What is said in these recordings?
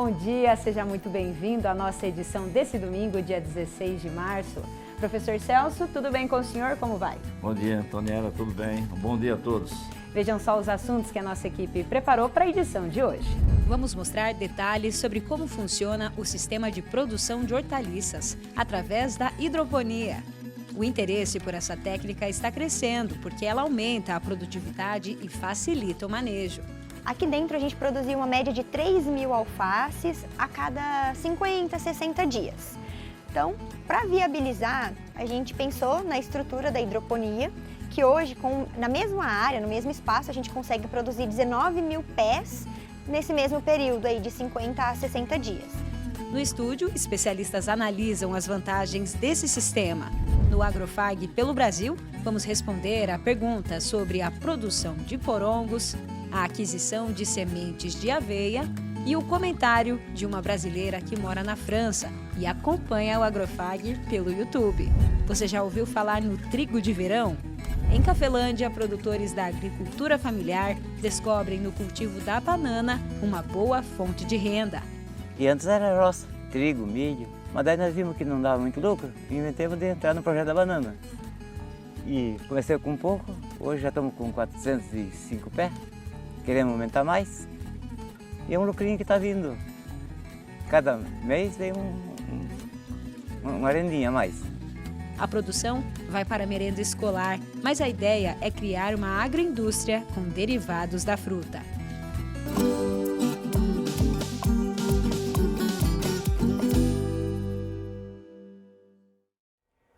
bom dia, seja muito bem-vindo à nossa edição desse domingo, dia 16 de março. Professor Celso, tudo bem com o senhor? Como vai? Bom dia, Antoniela, tudo bem? Um bom dia a todos. Vejam só os assuntos que a nossa equipe preparou para a edição de hoje. Vamos mostrar detalhes sobre como funciona o sistema de produção de hortaliças através da hidroponia. O interesse por essa técnica está crescendo porque ela aumenta a produtividade e facilita o manejo. Aqui dentro a gente produziu uma média de 3.000 alfaces a cada 50, 60 dias. Então, para viabilizar, a gente pensou na estrutura da hidroponia, que hoje, na mesma área, no mesmo espaço, a gente consegue produzir 19.000 pés nesse mesmo período aí de 50 a 60 dias. No estúdio, especialistas analisam as vantagens desse sistema. No Agrofag pelo Brasil, vamos responder a perguntas sobre a produção de porongos, a aquisição de sementes de aveia e o comentário de uma brasileira que mora na França e acompanha o Agrofag pelo YouTube. Você já ouviu falar no trigo de verão? Em Cafelândia, produtores da agricultura familiar descobrem no cultivo da banana uma boa fonte de renda. E antes era roça, trigo, milho, mas daí nós vimos que não dava muito lucro e inventamos de entrar no projeto da banana. E comecei com pouco, hoje já estamos com 405 pés. Queremos aumentar mais e é um lucrinho que está vindo. Cada mês vem uma rendinha a mais. A produção vai para a merenda escolar, mas a ideia é criar uma agroindústria com derivados da fruta.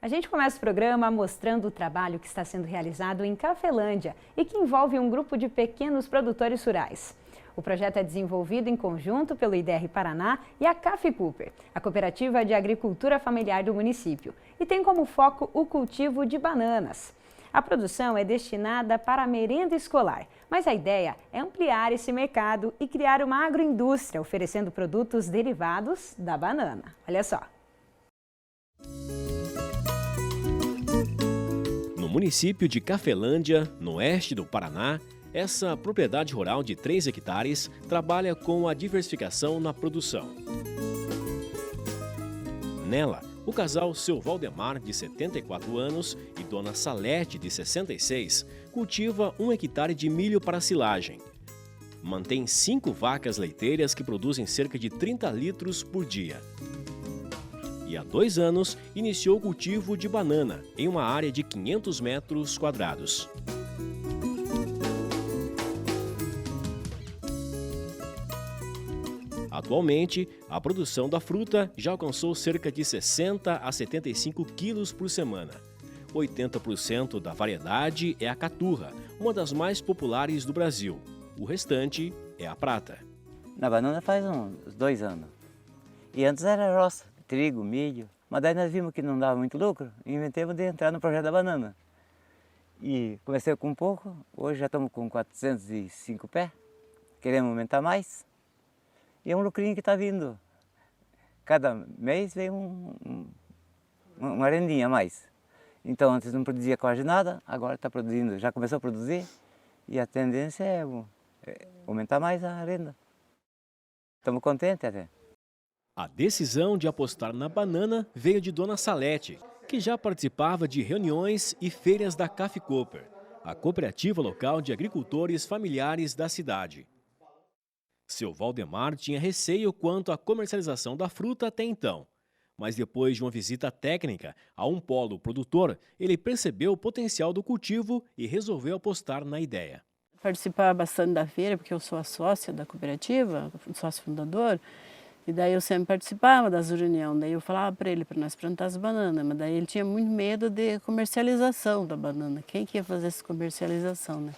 A gente começa o programa mostrando o trabalho que está sendo realizado em Cafelândia e que envolve um grupo de pequenos produtores rurais. O projeto é desenvolvido em conjunto pelo IDR Paraná e a Caficulper, a cooperativa de agricultura familiar do município, e tem como foco o cultivo de bananas. A produção é destinada para a merenda escolar, mas a ideia é ampliar esse mercado e criar uma agroindústria oferecendo produtos derivados da banana. Olha só. No município de Cafelândia, no oeste do Paraná, essa propriedade rural de 3 hectares trabalha com a diversificação na produção. Nela, o casal Seu Valdemar, de 74 anos, e Dona Salete, de 66, cultiva 1 hectare de milho para silagem. Mantém 5 vacas leiteiras que produzem cerca de 30 litros por dia. E há 2 anos, iniciou o cultivo de banana, em uma área de 500 metros quadrados. Atualmente, a produção da fruta já alcançou cerca de 60 a 75 quilos por semana. 80% da variedade é a caturra, uma das mais populares do Brasil. O restante é a prata. Na banana faz uns 2 anos. E antes era roça, trigo, milho, mas daí nós vimos que não dava muito lucro e inventamos de entrar no projeto da banana. E comecei com pouco, hoje já estamos com 405 pés, queremos aumentar mais. E é um lucrinho que está vindo. Cada mês vem uma rendinha a mais. Então antes não produzia quase nada, agora está produzindo, já começou a produzir e a tendência é aumentar mais a renda. Estamos contentes até. A decisão de apostar na banana veio de Dona Salete, que já participava de reuniões e feiras da Caficulper, a cooperativa local de agricultores familiares da cidade. Seu Valdemar tinha receio quanto à comercialização da fruta até então, mas depois de uma visita técnica a um polo produtor, ele percebeu o potencial do cultivo e resolveu apostar na ideia. Participar bastante da feira, porque eu sou a sócia da cooperativa, sócio fundador, e daí eu sempre participava das reuniões, daí eu falava para ele para nós plantar as bananas, mas daí ele tinha muito medo de comercialização da banana, quem que ia fazer essa comercialização, né?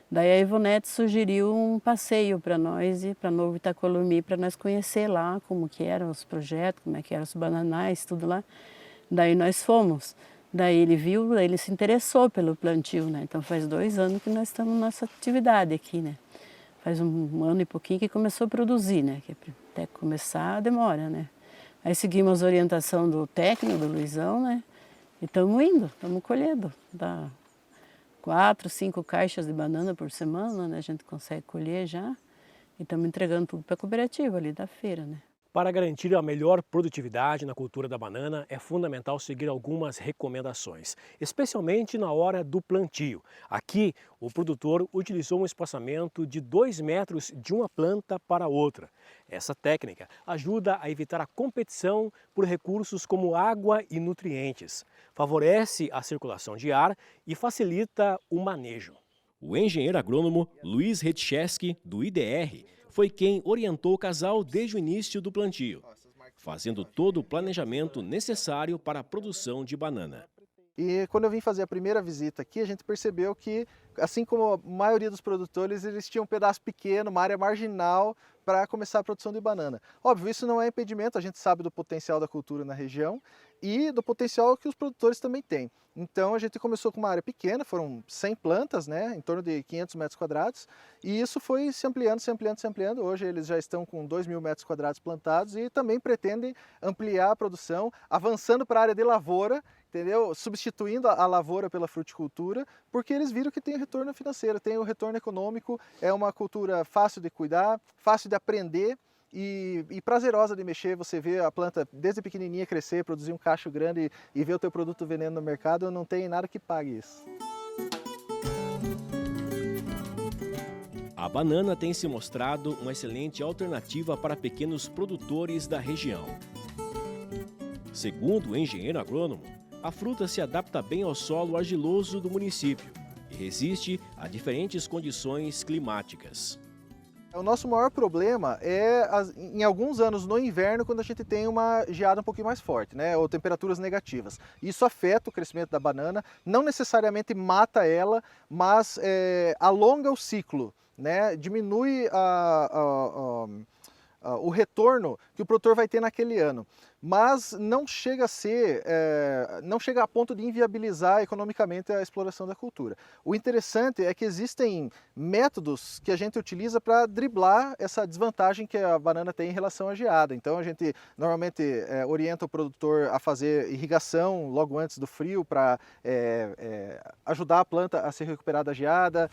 Daí a Ivonete sugeriu um passeio para nós e para Novo Itacolumi, para nós conhecer lá como que eram os projetos, como é que eram os bananais, tudo lá. Daí nós fomos. Daí ele viu, daí ele se interessou pelo plantio, né? Então faz 2 anos que nós estamos nessa atividade aqui, né? Faz um ano e pouquinho que começou a produzir, né? Que até começar demora, né? Aí seguimos a orientação do técnico, do Luizão, né? E estamos indo, estamos colhendo. Dá 4, 5 caixas de banana por semana, né? A gente consegue colher já. E estamos entregando tudo para a cooperativa ali da feira, né? Para garantir a melhor produtividade na cultura da banana, é fundamental seguir algumas recomendações, especialmente na hora do plantio. Aqui, o produtor utilizou um espaçamento de 2 metros de uma planta para outra. Essa técnica ajuda a evitar a competição por recursos como água e nutrientes, favorece a circulação de ar e facilita o manejo. O engenheiro agrônomo Luiz Retcheski, do IDR, foi quem orientou o casal desde o início do plantio, fazendo todo o planejamento necessário para a produção de banana. E quando eu vim fazer a primeira visita aqui, a gente percebeu que, assim como a maioria dos produtores, eles tinham um pedaço pequeno, uma área marginal para começar a produção de banana. Óbvio, isso não é impedimento, a gente sabe do potencial da cultura na região e do potencial que os produtores também têm. Então a gente começou com uma área pequena, foram 100 plantas, né, em torno de 500 metros quadrados, e isso foi se ampliando, se ampliando, se ampliando. Hoje eles já estão com 2.000 metros quadrados plantados e também pretendem ampliar a produção, avançando para a área de lavoura, entendeu? Substituindo a lavoura pela fruticultura, porque eles viram que tem o retorno financeiro, tem o retorno econômico, é uma cultura fácil de cuidar, fácil de aprender e prazerosa de mexer. Você vê a planta desde pequenininha crescer, produzir um cacho grande e ver o teu produto vendendo no mercado, não tem nada que pague isso. A banana tem se mostrado uma excelente alternativa para pequenos produtores da região. Segundo o engenheiro agrônomo, a fruta se adapta bem ao solo argiloso do município e resiste a diferentes condições climáticas. O nosso maior problema é, em alguns anos no inverno, quando a gente tem uma geada um pouquinho mais forte, né, ou temperaturas negativas. Isso afeta o crescimento da banana, não necessariamente mata ela, mas alonga o ciclo, né, diminui o retorno que o produtor vai ter naquele ano. Mas não chega a ser, não chega a ponto de inviabilizar economicamente a exploração da cultura. O interessante é que existem métodos que a gente utiliza para driblar essa desvantagem que a banana tem em relação à geada. Então a gente normalmente orienta o produtor a fazer irrigação logo antes do frio para ajudar a planta a se recuperar da geada,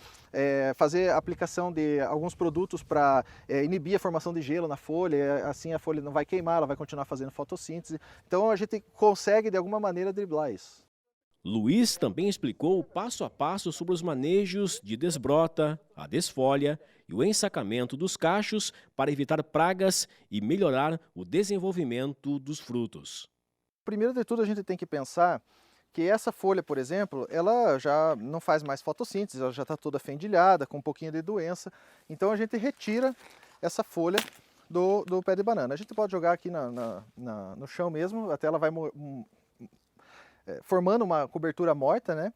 fazer aplicação de alguns produtos para inibir a formação de gelo na folha, assim a folha não vai queimar, ela vai continuar fazendo fotossíntese. Então a gente consegue de alguma maneira driblar isso. Luiz também explicou o passo a passo sobre os manejos de desbrota, a desfolha e o ensacamento dos cachos para evitar pragas e melhorar o desenvolvimento dos frutos. Primeiro de tudo a gente tem que pensar que essa folha, por exemplo, ela já não faz mais fotossíntese, ela já está toda fendilhada, com um pouquinho de doença. Então a gente retira essa folha do pé de banana. A gente pode jogar aqui no chão mesmo, até ela vai formando uma cobertura morta, né?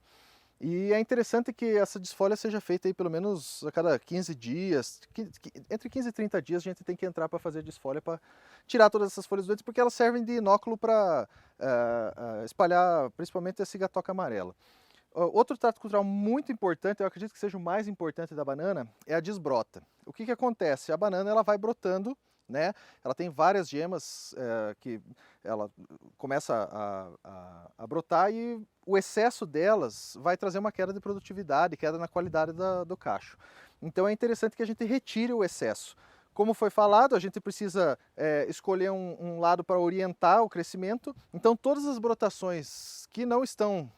E é interessante que essa desfolha seja feita aí pelo menos a cada 15 dias, entre 15 e 30 dias a gente tem que entrar para fazer desfolha, para tirar todas essas folhas doentes, porque elas servem de inóculo para espalhar principalmente a cigatoca amarela. Outro trato cultural muito importante, eu acredito que seja o mais importante da banana, é a desbrota. O que acontece? A banana ela vai brotando, né? Ela tem várias gemas que ela começa a brotar e o excesso delas vai trazer uma queda de produtividade, queda na qualidade do cacho. Então é interessante que a gente retire o excesso. Como foi falado, a gente precisa escolher um lado para orientar o crescimento. Então todas as brotações que não estão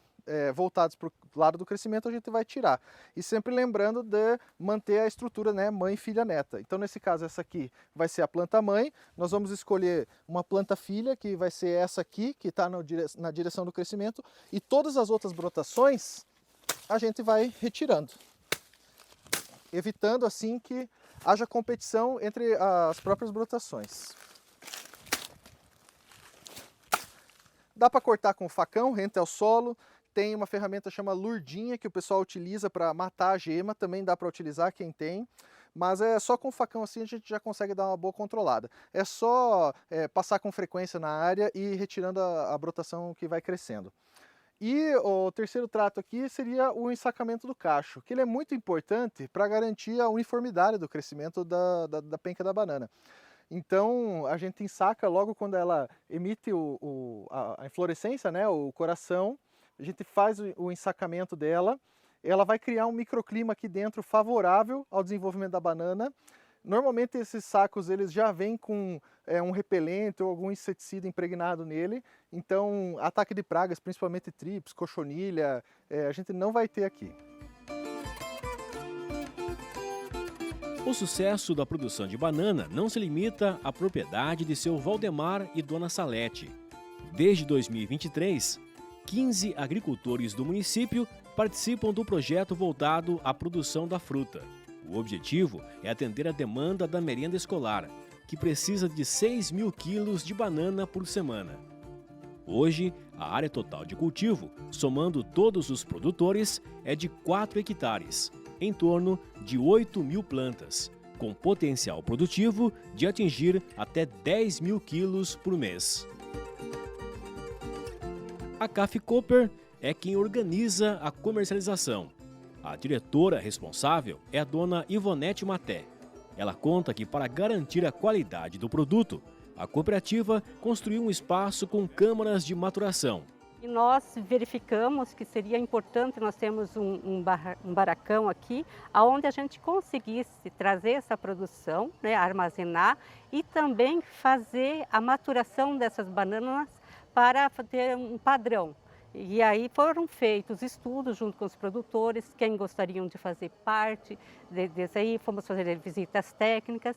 voltados para o lado do crescimento a gente vai tirar. E sempre lembrando de manter a estrutura, né, mãe, filha, neta. Então nesse caso essa aqui vai ser a planta mãe, nós vamos escolher uma planta filha que vai ser essa aqui, que está na direção do crescimento, e todas as outras brotações a gente vai retirando, evitando assim que haja competição entre as próprias brotações. Dá para cortar com o facão, rente ao solo. Tem uma ferramenta chamada lurdinha que o pessoal utiliza para matar a gema, também dá para utilizar quem tem, mas é só com o facão assim a gente já consegue dar uma boa controlada. É só passar com frequência na área e ir retirando a brotação que vai crescendo. E o terceiro trato aqui seria o ensacamento do cacho, que ele é muito importante para garantir a uniformidade do crescimento da penca da banana. Então a gente ensaca logo quando ela emite a inflorescência, né, o coração. A gente faz o ensacamento dela, ela vai criar um microclima aqui dentro favorável ao desenvolvimento da banana. Normalmente esses sacos eles já vêm com um repelente ou algum inseticida impregnado nele, então ataque de pragas, principalmente trips, cochonilha, a gente não vai ter aqui. O sucesso da produção de banana não se limita à propriedade de seu Valdemar e Dona Salete. Desde 2023, 15 agricultores do município participam do projeto voltado à produção da fruta. O objetivo é atender a demanda da merenda escolar, que precisa de 6.000 quilos de banana por semana. Hoje, a área total de cultivo, somando todos os produtores, é de 4 hectares, em torno de 8.000 plantas, com potencial produtivo de atingir até 10.000 quilos por mês. A Café-Cooper é quem organiza a comercialização. A diretora responsável é a dona Ivonete Maté. Ela conta que, para garantir a qualidade do produto, a cooperativa construiu um espaço com câmaras de maturação. E nós verificamos que seria importante nós termos um barracão aqui, onde a gente conseguisse trazer essa produção, né, armazenar e também fazer a maturação dessas bananas para ter um padrão. E aí foram feitos estudos junto com os produtores, quem gostariam de fazer parte desse aí, fomos fazer visitas técnicas.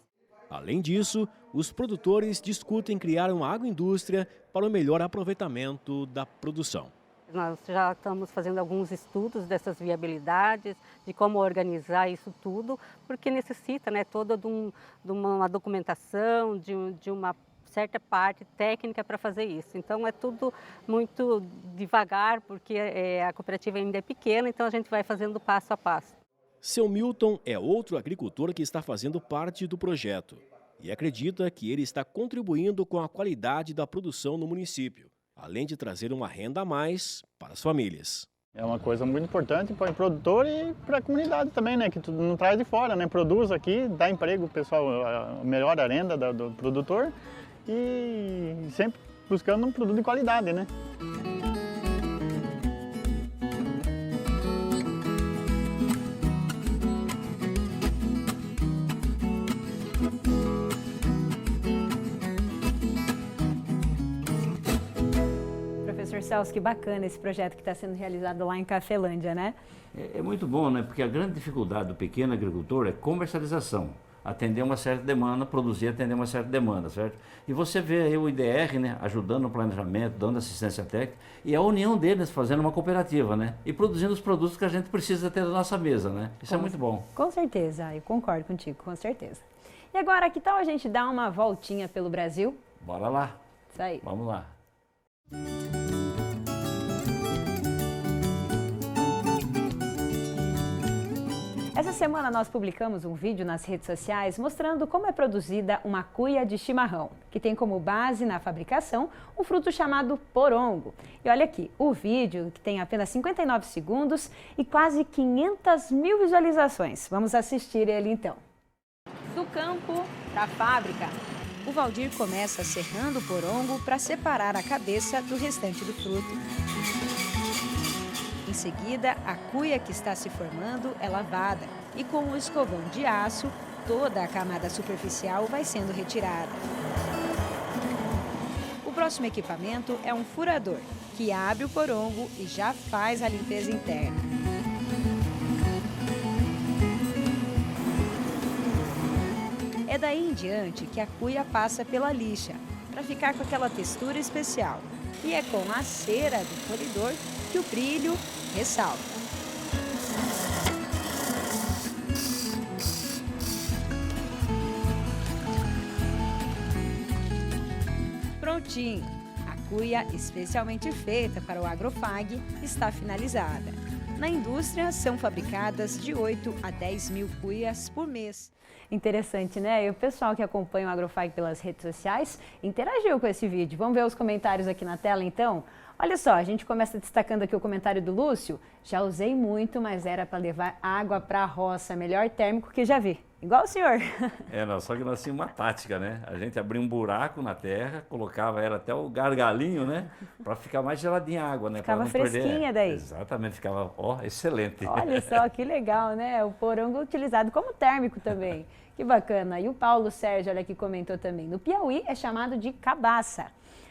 Além disso, os produtores discutem criar uma agroindústria para o melhor aproveitamento da produção. Nós já estamos fazendo alguns estudos dessas viabilidades, de como organizar isso tudo, porque necessita, né, toda de uma documentação, de uma certa parte técnica para fazer isso. Então é tudo muito devagar, porque a cooperativa ainda é pequena, então a gente vai fazendo passo a passo. Seu Milton é outro agricultor que está fazendo parte do projeto e acredita que ele está contribuindo com a qualidade da produção no município, além de trazer uma renda a mais para as famílias. É uma coisa muito importante para o produtor e para a comunidade também, né? Que tu não traz de fora, né? Produz aqui, dá emprego, o pessoal melhora a renda do produtor e sempre buscando um produto de qualidade, né? Professor Celso, que bacana esse projeto que está sendo realizado lá em Cafelândia, né? É muito bom, né? Porque a grande dificuldade do pequeno agricultor é comercialização. Atender uma certa demanda, produzir, atender uma certa demanda, certo? E você vê aí o IDR, né, ajudando no planejamento, dando assistência técnica, e a união deles fazendo uma cooperativa, né? E produzindo os produtos que a gente precisa ter na nossa mesa, né? Isso é muito bom. Com certeza, eu concordo contigo, com certeza. E agora, que tal a gente dar uma voltinha pelo Brasil? Bora lá. Isso aí. Vamos lá. Essa semana nós publicamos um vídeo nas redes sociais mostrando como é produzida uma cuia de chimarrão, que tem como base na fabricação um fruto chamado porongo. E olha aqui, o vídeo, que tem apenas 59 segundos e quase 500.000 visualizações. Vamos assistir ele então. Do campo para a fábrica. O Valdir começa serrando o porongo para separar a cabeça do restante do fruto. Em seguida, a cuia que está se formando é lavada e com o escovão de aço, toda a camada superficial vai sendo retirada. O próximo equipamento é um furador, que abre o porongo e já faz a limpeza interna. É daí em diante que a cuia passa pela lixa, para ficar com aquela textura especial. E é com a cera do polidor que o brilho ressalta. Prontinho! A cuia, especialmente feita para o Agrofag, está finalizada. Na indústria, são fabricadas de 8 a 10.000 cuias por mês. Interessante, né? E o pessoal que acompanha o Agrofag pelas redes sociais interagiu com esse vídeo. Vamos ver os comentários aqui na tela, então? Olha só, a gente começa destacando aqui o comentário do Lúcio. Já usei muito, mas era para levar água para a roça. Melhor térmico que já vi. Igual o senhor. Só que nós tínhamos uma tática, né? A gente abria um buraco na terra, colocava ela até o gargalinho, né? Para ficar mais geladinha a água, né? Ficava fresquinha daí. Exatamente, ficava, excelente. Olha só, que legal, né? O porongo utilizado como térmico também. Que bacana. E o Paulo Sérgio, olha aqui, comentou também. No Piauí é chamado de cabaça.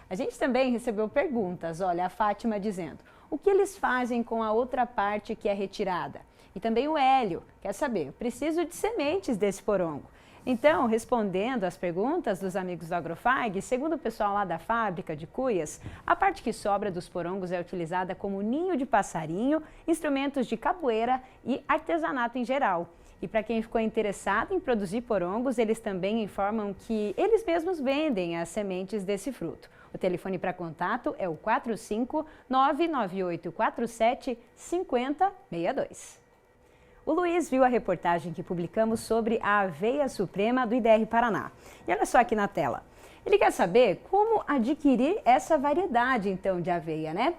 A gente também recebeu perguntas. Olha, a Fátima dizendo, o que eles fazem com a outra parte que é retirada? E também o Hélio quer saber, preciso de sementes desse porongo. Então, respondendo às perguntas dos amigos do Agrofag, segundo o pessoal lá da fábrica de cuias, a parte que sobra dos porongos é utilizada como ninho de passarinho, instrumentos de capoeira e artesanato em geral. E para quem ficou interessado em produzir porongos, eles também informam que eles mesmos vendem as sementes desse fruto. O telefone para contato é o 45998475062. O Luiz viu a reportagem que publicamos sobre a aveia suprema do IDR Paraná. E olha só aqui na tela. Ele quer saber como adquirir essa variedade, então, de aveia, né?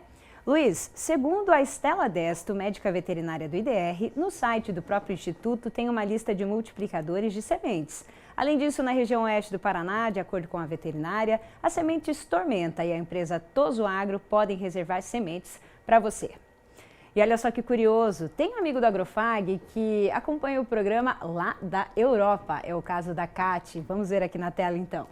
Luiz, segundo a Estela Desto, médica veterinária do IDR, no site do próprio Instituto tem uma lista de multiplicadores de sementes. Além disso, na região oeste do Paraná, de acordo com a veterinária, as sementes Tormenta e a empresa Toso Agro podem reservar sementes para você. E olha só que curioso, tem um amigo do Agrofag que acompanha o programa lá da Europa. É o caso da Kati. Vamos ver aqui na tela então.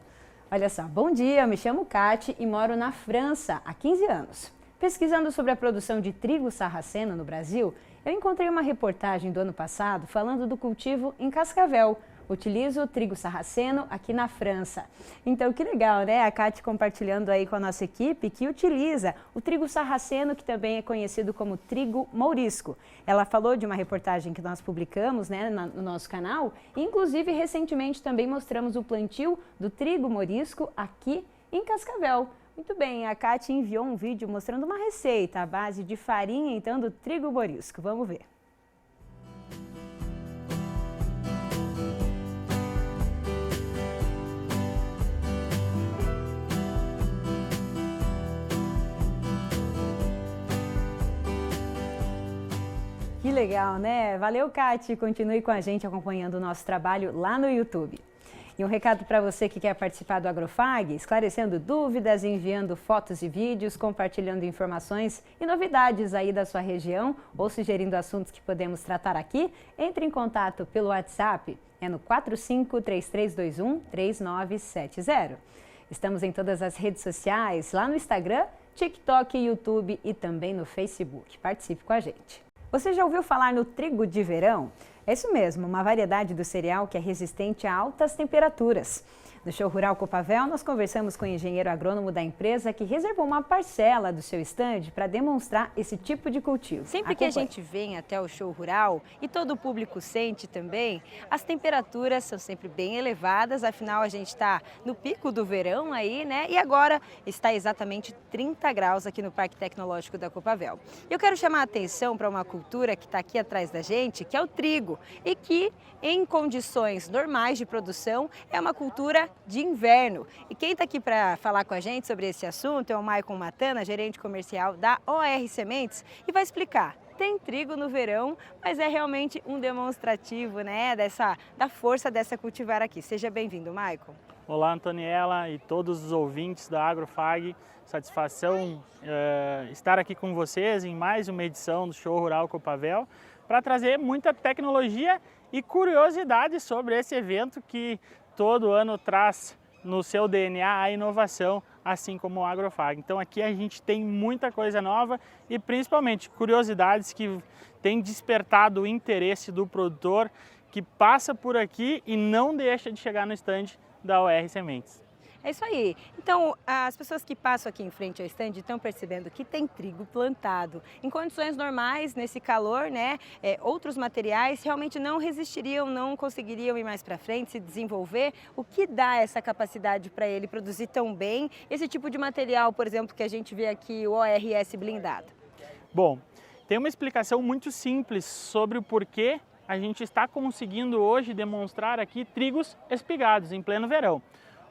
Olha só, bom dia, me chamo Kati e moro na França há 15 anos. Pesquisando sobre a produção de trigo sarraceno no Brasil, eu encontrei uma reportagem do ano passado falando do cultivo em Cascavel. Utilizo o trigo sarraceno aqui na França. Então, que legal, né? A Kati compartilhando aí com a nossa equipe que utiliza o trigo sarraceno, que também é conhecido como trigo mourisco. Ela falou de uma reportagem que nós publicamos, né, no nosso canal. E, inclusive, recentemente também mostramos o plantio do trigo mourisco aqui em Cascavel. Muito bem, a Kati enviou um vídeo mostrando uma receita à base de farinha, então, do trigo mourisco. Vamos ver. Que legal, né? Valeu, Kati. Continue com a gente acompanhando o nosso trabalho lá no YouTube. E um recado para você que quer participar do Agrofag, esclarecendo dúvidas, enviando fotos e vídeos, compartilhando informações e novidades aí da sua região ou sugerindo assuntos que podemos tratar aqui, entre em contato pelo WhatsApp, é no 4533213970. Estamos em todas as redes sociais, lá no Instagram, TikTok, YouTube e também no Facebook. Participe com a gente. Você já ouviu falar no trigo de verão? É isso mesmo, uma variedade do cereal que é resistente a altas temperaturas. No Show Rural Copavel, nós conversamos com o engenheiro agrônomo da empresa que reservou uma parcela do seu estande para demonstrar esse tipo de cultivo. Sempre que a gente vem até o Show Rural e todo o público sente também, as temperaturas são sempre bem elevadas, afinal a gente está no pico do verão aí, né? E agora está exatamente 30 graus aqui no Parque Tecnológico da Copavel. Eu quero chamar a atenção para uma cultura que está aqui atrás da gente, que é o trigo, e que em condições normais de produção é uma cultura de inverno. E quem está aqui para falar com a gente sobre esse assunto é o Maicon Matana, gerente comercial da OR Sementes, e vai explicar. Tem trigo no verão, mas é realmente um demonstrativo, né, da força dessa cultivar aqui. Seja bem-vindo, Maicon. Olá, Antoniela e todos os ouvintes da Agrofag. Satisfação estar aqui com vocês em mais uma edição do Show Rural Copavel para trazer muita tecnologia e curiosidade sobre esse evento que todo ano traz no seu DNA a inovação, assim como o Agrofag. Então aqui a gente tem muita coisa nova e principalmente curiosidades que têm despertado o interesse do produtor que passa por aqui e não deixa de chegar no estande da OR Sementes. É isso aí. Então, as pessoas que passam aqui em frente ao estande estão percebendo que tem trigo plantado. Em condições normais, nesse calor, né, outros materiais realmente não resistiriam, não conseguiriam ir mais para frente, se desenvolver. O que dá essa capacidade para ele produzir tão bem esse tipo de material, por exemplo, que a gente vê aqui, o ORS blindado? Bom, tem uma explicação muito simples sobre o porquê a gente está conseguindo hoje demonstrar aqui trigos espigados em pleno verão.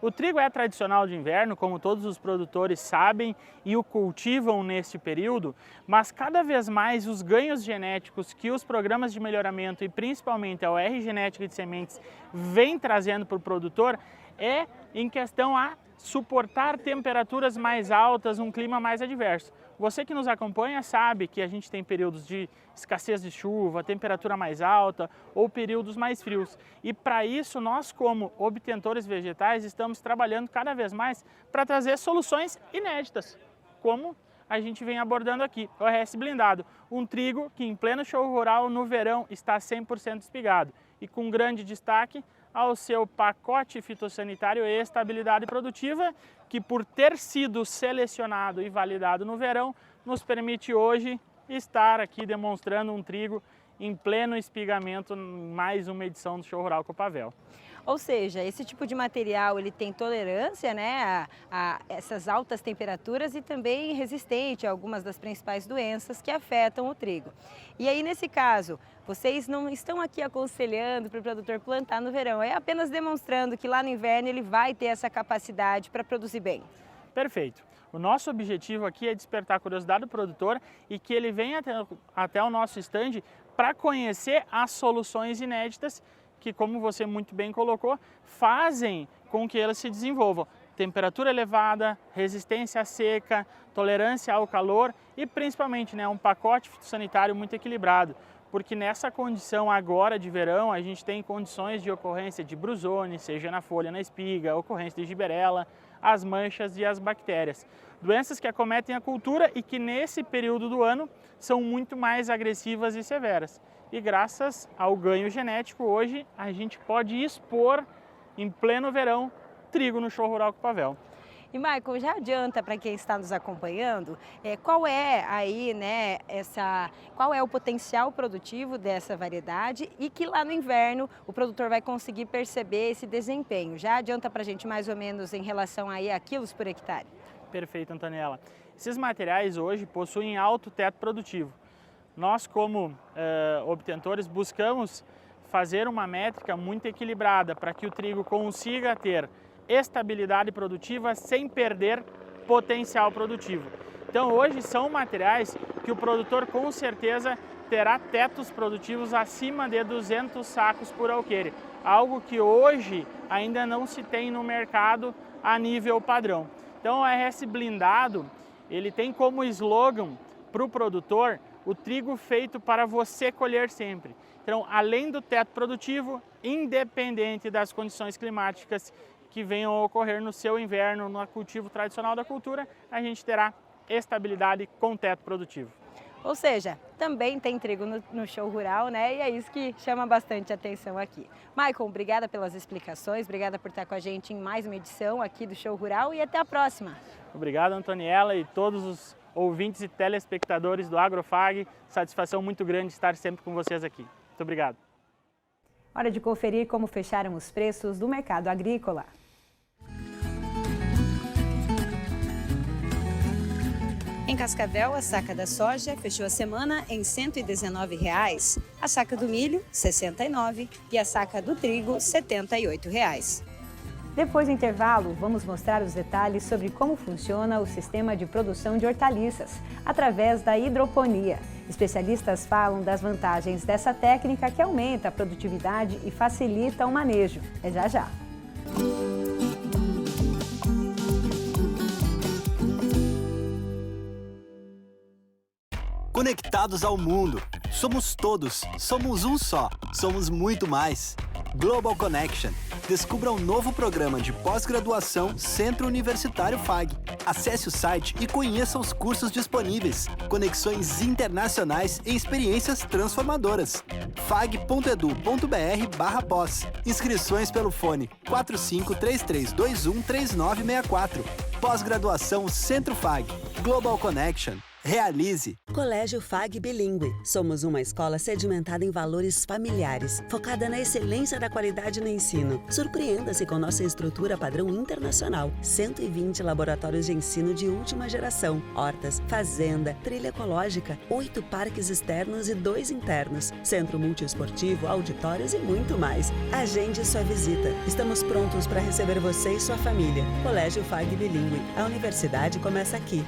O trigo é tradicional de inverno, como todos os produtores sabem e o cultivam neste período, mas cada vez mais os ganhos genéticos que os programas de melhoramento e principalmente a OR Genética de Sementes vem trazendo para o produtor é em questão a suportar temperaturas mais altas, um clima mais adverso. Você que nos acompanha sabe que a gente tem períodos de escassez de chuva, temperatura mais alta ou períodos mais frios. E para isso nós, como obtentores vegetais, estamos trabalhando cada vez mais para trazer soluções inéditas, como a gente vem abordando aqui, o RS blindado, um trigo que em pleno show rural no verão está 100% espigado e com grande destaque ao seu pacote fitossanitário e estabilidade produtiva, que por ter sido selecionado e validado no verão, nos permite hoje estar aqui demonstrando um trigo em pleno espigamento em mais uma edição do Show Rural Copavel. Ou seja, esse tipo de material ele tem tolerância, né, a essas altas temperaturas e também resistente a algumas das principais doenças que afetam o trigo. E aí, nesse caso, vocês não estão aqui aconselhando para o produtor plantar no verão, é apenas demonstrando que lá no inverno ele vai ter essa capacidade para produzir bem. Perfeito. O nosso objetivo aqui é despertar a curiosidade do produtor e que ele venha até o nosso stand para conhecer as soluções inéditas que, como você muito bem colocou, fazem com que elas se desenvolvam. Temperatura elevada, resistência à seca, tolerância ao calor e principalmente, né, um pacote fitossanitário muito equilibrado. Porque nessa condição agora de verão, a gente tem condições de ocorrência de brusone, seja na folha, na espiga, ocorrência de giberela, as manchas e as bactérias. Doenças que acometem a cultura e que nesse período do ano são muito mais agressivas e severas. E graças ao ganho genético, hoje a gente pode expor em pleno verão trigo no Show Rural Copavel. E Michael, já adianta para quem está nos acompanhando, qual é aí, né, qual é o potencial produtivo dessa variedade e que lá no inverno o produtor vai conseguir perceber esse desempenho. Já adianta para a gente mais ou menos em relação aí a quilos por hectare? Perfeito, Antoniela. Esses materiais hoje possuem alto teto produtivo. Nós, como obtentores, buscamos fazer uma métrica muito equilibrada para que o trigo consiga ter estabilidade produtiva sem perder potencial produtivo. Então hoje são materiais que o produtor com certeza terá tetos produtivos acima de 200 sacos por alqueire, algo que hoje ainda não se tem no mercado a nível padrão. Então o RS blindado, ele tem como slogan para o produtor o trigo feito para você colher sempre. Então, além do teto produtivo, independente das condições climáticas que venham a ocorrer no seu inverno, no cultivo tradicional da cultura, a gente terá estabilidade com teto produtivo. Ou seja, também tem trigo no Show Rural, né? E é isso que chama bastante atenção aqui. Michael, obrigada pelas explicações, obrigada por estar com a gente em mais uma edição aqui do Show Rural e até a próxima. Obrigado, Antoniela, e todos os ouvintes e telespectadores do Agrofag. Satisfação muito grande estar sempre com vocês aqui. Muito obrigado. Hora de conferir como fecharam os preços do mercado agrícola. Em Cascavel, a saca da soja fechou a semana em R$ 119,00, a saca do milho, R$ 69,00 e a saca do trigo, R$ 78,00. Depois do intervalo, vamos mostrar os detalhes sobre como funciona o sistema de produção de hortaliças, através da hidroponia. Especialistas falam das vantagens dessa técnica que aumenta a produtividade e facilita o manejo. É já já. Conectados ao mundo. Somos todos. Somos um só. Somos muito mais. Global Connection. Descubra um novo programa de pós-graduação Centro Universitário FAG. Acesse o site e conheça os cursos disponíveis. Conexões internacionais e experiências transformadoras. fag.edu.br/pós. Inscrições pelo fone 4533213964. Pós-graduação Centro FAG. Global Connection. Realize. Colégio FAG Bilíngue. Somos uma escola sedimentada em valores familiares, focada na excelência da qualidade no ensino. Surpreenda-se com nossa estrutura padrão internacional. 120 laboratórios de ensino de última geração, hortas, fazenda, trilha ecológica, 8 parques externos e 2 internos, centro multiesportivo, auditórios e muito mais. Agende sua visita. Estamos prontos para receber você e sua família. Colégio FAG Bilíngue. A universidade começa aqui.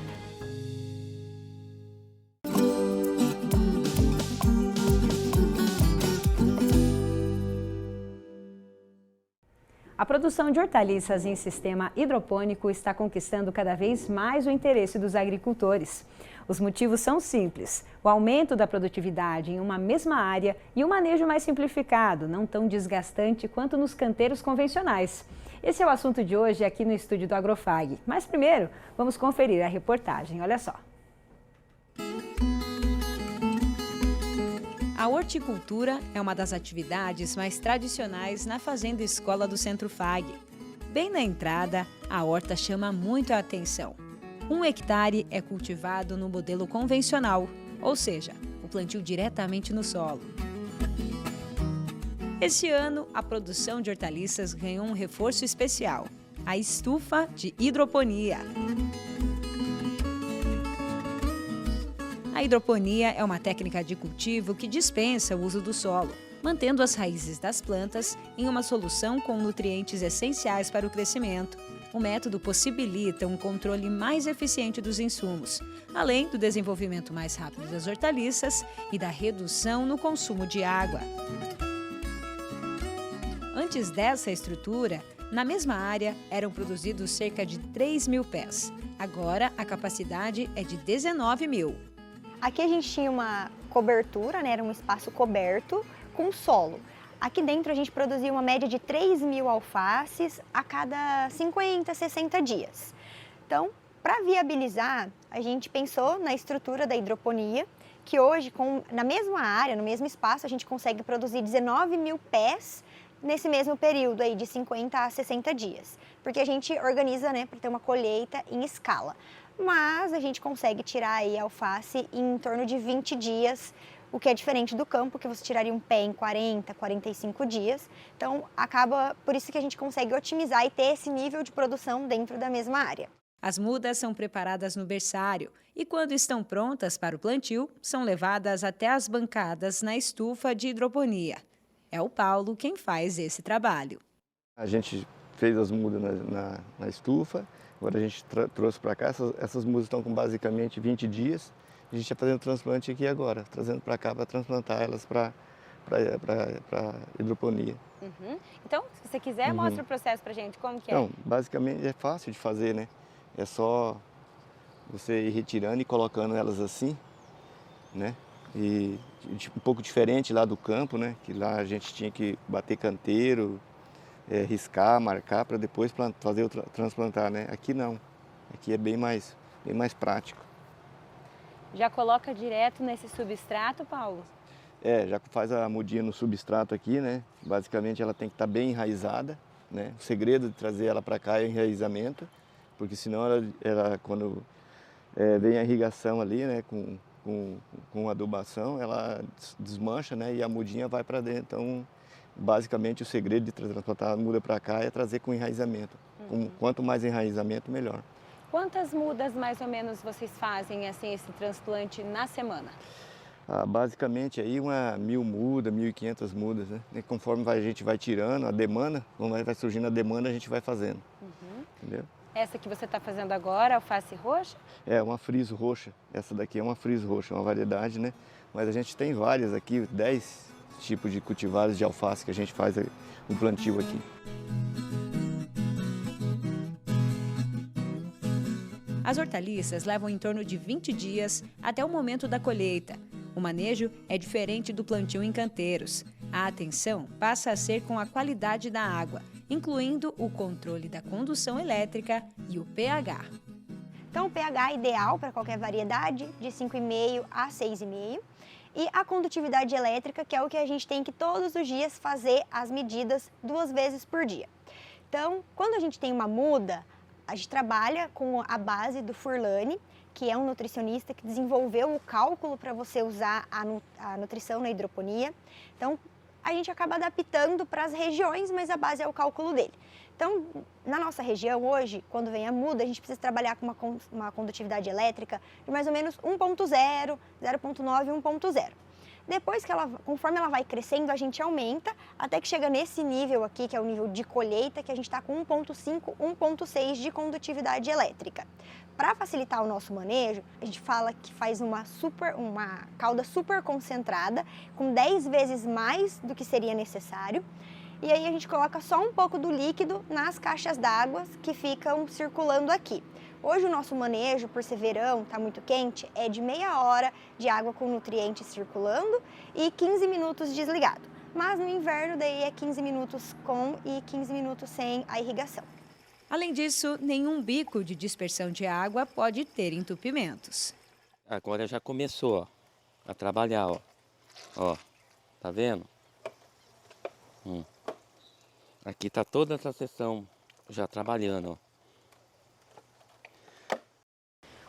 A produção de hortaliças em sistema hidropônico está conquistando cada vez mais o interesse dos agricultores. Os motivos são simples: o aumento da produtividade em uma mesma área e um manejo mais simplificado, não tão desgastante quanto nos canteiros convencionais. Esse é o assunto de hoje aqui no estúdio do Agrofag. Mas primeiro, vamos conferir a reportagem. Olha só. A horticultura é uma das atividades mais tradicionais na Fazenda Escola do Centro FAG. Bem na entrada, a horta chama muito a atenção. 1 hectare é cultivado no modelo convencional, ou seja, o plantio diretamente no solo. Esse ano, a produção de hortaliças ganhou um reforço especial: a estufa de hidroponia. A hidroponia é uma técnica de cultivo que dispensa o uso do solo, mantendo as raízes das plantas em uma solução com nutrientes essenciais para o crescimento. O método possibilita um controle mais eficiente dos insumos, além do desenvolvimento mais rápido das hortaliças e da redução no consumo de água. Antes dessa estrutura, na mesma área eram produzidos cerca de 3.000 pés. Agora, a capacidade é de 19.000. Aqui a gente tinha uma cobertura, né? Era um espaço coberto com solo. Aqui dentro a gente produzia uma média de 3.000 alfaces a cada 50, 60 dias. Então, para viabilizar, a gente pensou na estrutura da hidroponia, que hoje, na mesma área, no mesmo espaço, a gente consegue produzir 19.000 pés nesse mesmo período aí de 50 a 60 dias. Porque a gente organiza, né, para ter uma colheita em escala. Mas a gente consegue tirar aí a alface em torno de 20 dias, o que é diferente do campo, que você tiraria um pé em 40, 45 dias. Então, por isso que a gente consegue otimizar e ter esse nível de produção dentro da mesma área. As mudas são preparadas no berçário e, quando estão prontas para o plantio, são levadas até as bancadas na estufa de hidroponia. É o Paulo quem faz esse trabalho. A gente fez as mudas na estufa. Agora a gente trouxe para cá, essas mudas estão com basicamente 20 dias. A gente está fazendo o transplante aqui agora, trazendo para cá para transplantar elas para hidroponia. Uhum. Então, se você quiser, mostra o processo para a gente, como que é? Então, basicamente é fácil de fazer, né? É só você ir retirando e colocando elas assim, né? E um pouco diferente lá do campo, né? Que lá a gente tinha que bater canteiro, riscar, marcar para depois fazer o transplantar, né? Aqui não, aqui é bem mais prático. Já coloca direto nesse substrato, Paulo? Já faz a mudinha no substrato aqui, né? Basicamente ela tem que estar bem enraizada, né? O segredo de trazer ela para cá é o enraizamento, porque senão ela quando vem a irrigação ali, né? Com adubação, ela desmancha, né? E a mudinha vai para dentro. Então, basicamente o segredo de transplantar a muda para cá é trazer com enraizamento. Quanto mais enraizamento, melhor. Quantas mudas mais ou menos vocês fazem assim esse transplante na semana? Basicamente aí 1.000 mudas, 1.500 mudas, né? E conforme a gente vai tirando a demanda, quando vai surgindo a demanda a gente vai fazendo. Entendeu? Essa que você está fazendo agora, alface roxa? É uma friso roxa. Essa daqui é uma friso roxa, uma variedade, né? Mas a gente tem várias aqui, 10 tipos de cultivares de alface que a gente faz o plantio aqui. As hortaliças levam em torno de 20 dias até o momento da colheita. O manejo é diferente do plantio em canteiros. A atenção passa a ser com a qualidade da água, incluindo o controle da condução elétrica e o pH. Então, o pH é ideal para qualquer variedade, de 5,5 a 6,5. E a condutividade elétrica, que é o que a gente tem que todos os dias fazer as medidas 2 vezes por dia. Então, quando a gente tem uma muda, a gente trabalha com a base do Furlani, que é um nutricionista que desenvolveu o cálculo para você usar a nutrição na hidroponia. Então, a gente acaba adaptando para as regiões, mas a base é o cálculo dele. Então, na nossa região hoje, quando vem a muda, a gente precisa trabalhar com uma condutividade elétrica de mais ou menos 1.0, 0.9 e 1.0. Depois conforme ela vai crescendo, a gente aumenta, até que chega nesse nível aqui, que é o nível de colheita, que a gente está com 1.5, 1.6 de condutividade elétrica. Para facilitar o nosso manejo, a gente fala que faz uma cauda super concentrada, com 10 vezes mais do que seria necessário. e aí a gente coloca só um pouco do líquido nas caixas d'água que ficam circulando aqui. Hoje o nosso manejo, por ser verão, está muito quente, é de meia hora de água com nutrientes circulando e 15 minutos desligado. Mas no inverno daí é 15 minutos com e 15 minutos sem a irrigação. Além disso, nenhum bico de dispersão de água pode ter entupimentos. Agora já começou, ó, a trabalhar, ó. Ó, tá vendo? Aqui tá toda essa seção já trabalhando, ó.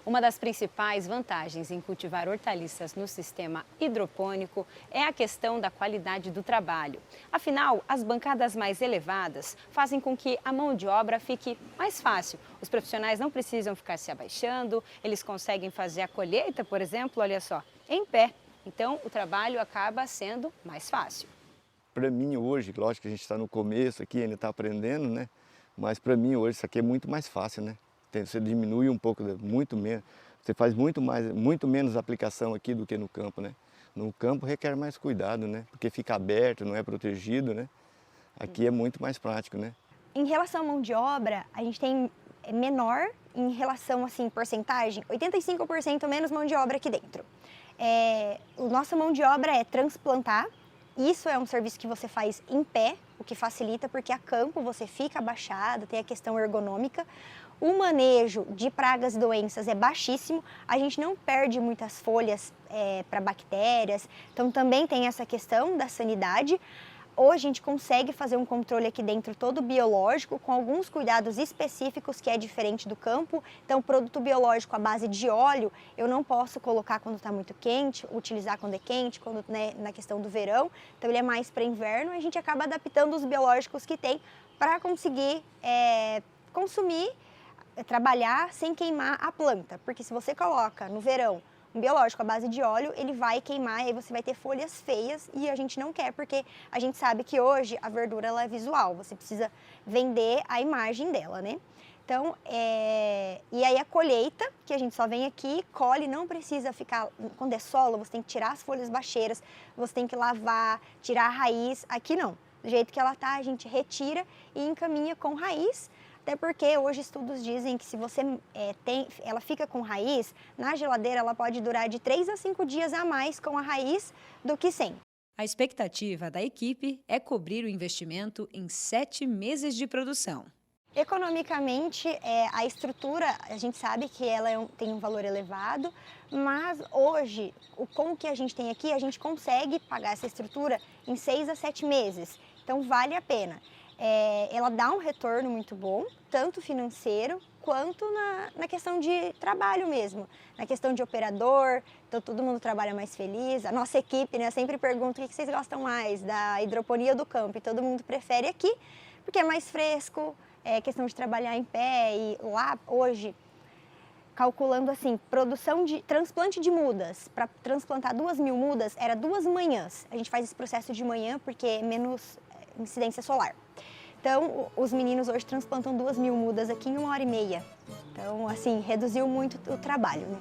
Uma das principais vantagens em cultivar hortaliças no sistema hidropônico é a questão da qualidade do trabalho. Afinal, as bancadas mais elevadas fazem com que a mão de obra fique mais fácil. Os profissionais não precisam ficar se abaixando, eles conseguem fazer a colheita, por exemplo, olha só, em pé. Então, o trabalho acaba sendo mais fácil. Para mim hoje, lógico que a gente está no começo aqui, ainda está aprendendo, né? Mas para mim hoje isso aqui é muito mais fácil, né? Você diminui um pouco, muito menos, você faz muito menos aplicação aqui do que no campo, né? No campo requer mais cuidado, né? Porque fica aberto, não é protegido, né? Aqui é muito mais prático, né? Em relação à mão de obra, a gente tem menor em relação, assim, porcentagem, 85% menos mão de obra aqui dentro. A nossa mão de obra é transplantar. Isso é um serviço que você faz em pé, o que facilita porque a campo você fica abaixado, tem a questão ergonômica. O manejo de pragas e doenças é baixíssimo, a gente não perde muitas folhas para bactérias, então também tem essa questão da sanidade. Hoje a gente consegue fazer um controle aqui dentro todo biológico, com alguns cuidados específicos que é diferente do campo. Então, produto biológico à base de óleo, eu não posso colocar quando está muito quente, utilizar quando é quente, quando, né, na questão do verão. Então, ele é mais para inverno e a gente acaba adaptando os biológicos que tem para conseguir consumir, trabalhar sem queimar a planta. Porque se você coloca no verão um biológico à base de óleo, ele vai queimar e aí você vai ter folhas feias e a gente não quer, porque a gente sabe que hoje a verdura ela é visual, você precisa vender a imagem dela, né? Então, e aí a colheita, que a gente só vem aqui, colhe, não precisa ficar, quando é solo, você tem que tirar as folhas baixeiras, você tem que lavar, tirar a raiz, aqui não. Do jeito que ela tá, a gente retira e encaminha com raiz. Até porque hoje estudos dizem que se você ela fica com raiz, na geladeira ela pode durar de 3 a 5 dias a mais com a raiz do que sem. A expectativa da equipe é cobrir o investimento em 7 meses de produção. Economicamente, a estrutura, a gente sabe que ela tem um valor elevado, mas hoje, com o que a gente tem aqui, a gente consegue pagar essa estrutura em 6 a 7 meses. Então, vale a pena. Ela dá um retorno muito bom, tanto financeiro quanto na questão de trabalho mesmo, na questão de operador, então todo mundo trabalha mais feliz. A nossa equipe, né, sempre pergunta o que vocês gostam mais, da hidroponia ou do campo, e todo mundo prefere aqui, porque é mais fresco, é questão de trabalhar em pé, e lá hoje, calculando assim, produção de transplante de mudas, para transplantar 2.000 mudas, era 2 manhãs. A gente faz esse processo de manhã porque é menos incidência solar. Então, os meninos hoje transplantam 2.000 mudas aqui em 1h30. Então, assim, reduziu muito o trabalho, né?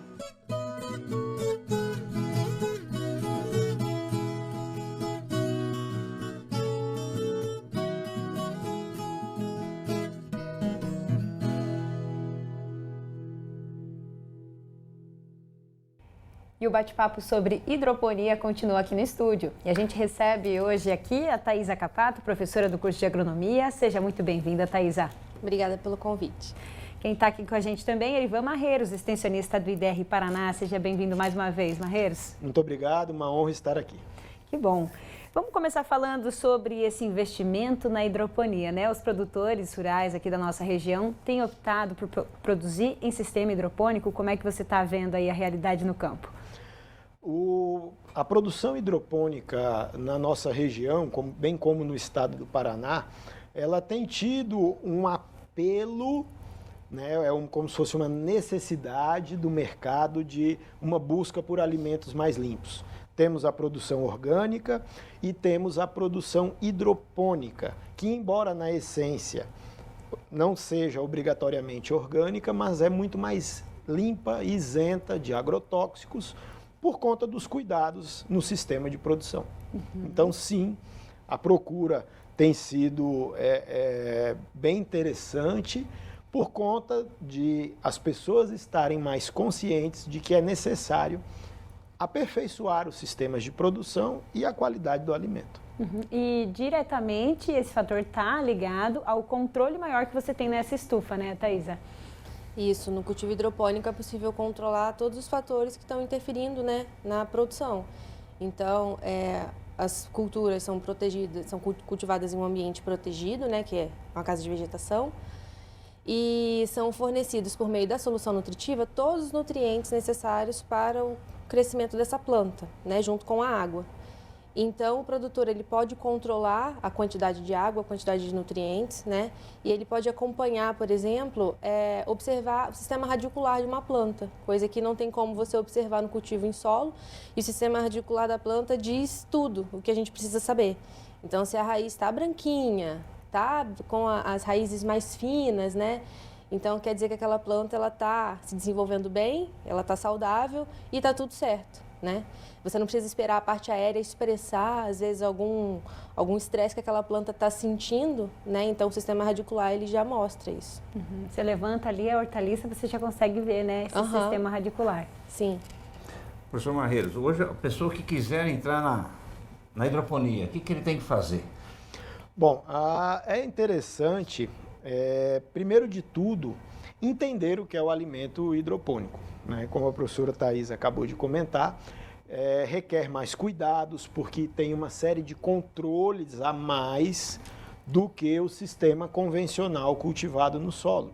E o bate-papo sobre hidroponia continua aqui no estúdio. E a gente recebe hoje aqui a Thaisa Capato, professora do curso de agronomia. Seja muito bem-vinda, Thaisa. Obrigada pelo convite. Quem está aqui com a gente também é Ivan Marreiros, extensionista do IDR Paraná. Seja bem-vindo mais uma vez, Marreiros. Muito obrigado, uma honra estar aqui. Que bom. Vamos começar falando sobre esse investimento na hidroponia, né? Os produtores rurais aqui da nossa região têm optado por produzir em sistema hidropônico. Como é que você está vendo aí a realidade no campo? A produção hidropônica na nossa região, bem como no estado do Paraná, ela tem tido um apelo, né, como se fosse uma necessidade do mercado de uma busca por alimentos mais limpos. Temos a produção orgânica e temos a produção hidropônica, que embora na essência não seja obrigatoriamente orgânica, mas é muito mais limpa e isenta de agrotóxicos, por conta dos cuidados no sistema de produção. Então, sim, a procura tem sido bem interessante por conta de as pessoas estarem mais conscientes de que é necessário aperfeiçoar os sistemas de produção e a qualidade do alimento. Uhum. E diretamente esse fator está ligado ao controle maior que você tem nessa estufa, né, Thaisa? Isso, no cultivo hidropônico é possível controlar todos os fatores que estão interferindo, né, na produção. Então, as culturas são protegidas, são cultivadas em um ambiente protegido, né, que é uma casa de vegetação, e são fornecidos por meio da solução nutritiva todos os nutrientes necessários para o crescimento dessa planta, né, junto com a água. Então, o produtor ele pode controlar a quantidade de água, a quantidade de nutrientes, né? E ele pode acompanhar, por exemplo, observar o sistema radicular de uma planta, coisa que não tem como você observar no cultivo em solo. E o sistema radicular da planta diz tudo o que a gente precisa saber. Então, se a raiz está branquinha, tá com as raízes mais finas, né? Então, quer dizer que aquela planta ela está se desenvolvendo bem, ela está saudável e está tudo certo, né? Você não precisa esperar a parte aérea expressar, às vezes, algum estresse que aquela planta está sentindo, né? Então, o sistema radicular, ele já mostra isso. Uhum. Você levanta ali a hortaliça, você já consegue ver, né, esse sistema radicular. Sim. Professor Marreiros, hoje a pessoa que quiser entrar na hidroponia, o que ele tem que fazer? Bom, é interessante, primeiro de tudo, entender o que é o alimento hidropônico, né? Como a professora Thaisa acabou de comentar, requer mais cuidados, porque tem uma série de controles a mais do que o sistema convencional cultivado no solo.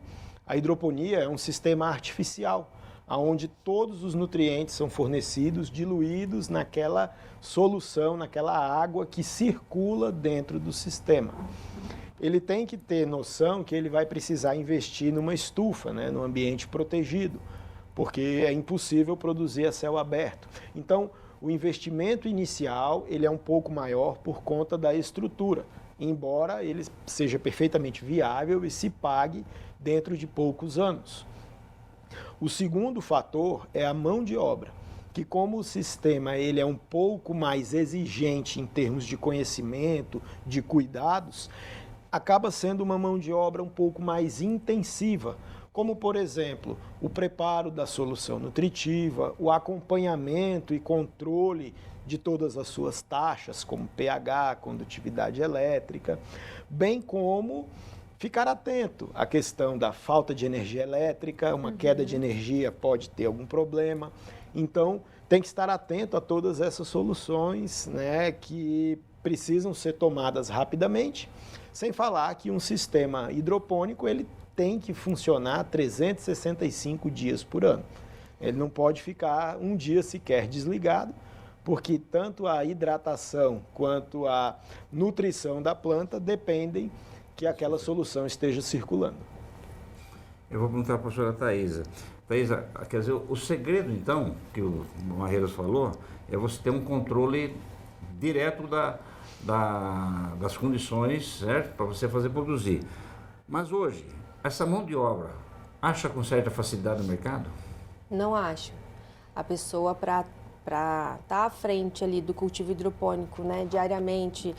A hidroponia é um sistema artificial, onde todos os nutrientes são fornecidos, diluídos naquela solução, naquela água que circula dentro do sistema. Ele tem que ter noção que ele vai precisar investir numa estufa, né, num ambiente protegido, porque é impossível produzir a céu aberto. Então, o investimento inicial ele é um pouco maior por conta da estrutura, embora ele seja perfeitamente viável e se pague dentro de poucos anos. O segundo fator é a mão de obra, que como o sistema ele é um pouco mais exigente em termos de conhecimento, de cuidados, acaba sendo uma mão de obra um pouco mais intensiva, como, por exemplo, o preparo da solução nutritiva, o acompanhamento e controle de todas as suas taxas, como pH, condutividade elétrica, bem como ficar atento à questão da falta de energia elétrica, uma queda de energia pode ter algum problema. Então, tem que estar atento a todas essas soluções, né, que precisam ser tomadas rapidamente, sem falar que um sistema hidropônico ele tem que funcionar 365 dias por ano. Ele não pode ficar um dia sequer desligado, porque tanto a hidratação quanto a nutrição da planta dependem que aquela solução esteja circulando. Eu vou perguntar para a professora Thaisa. Thaisa, quer dizer, o segredo, então, que o Marreiros falou, é você ter um controle direto das condições, certo? Para você fazer produzir. Mas hoje, essa mão de obra, acha com certa facilidade no mercado? Não acho. A pessoa, para estar à frente ali do cultivo hidropônico, né, diariamente,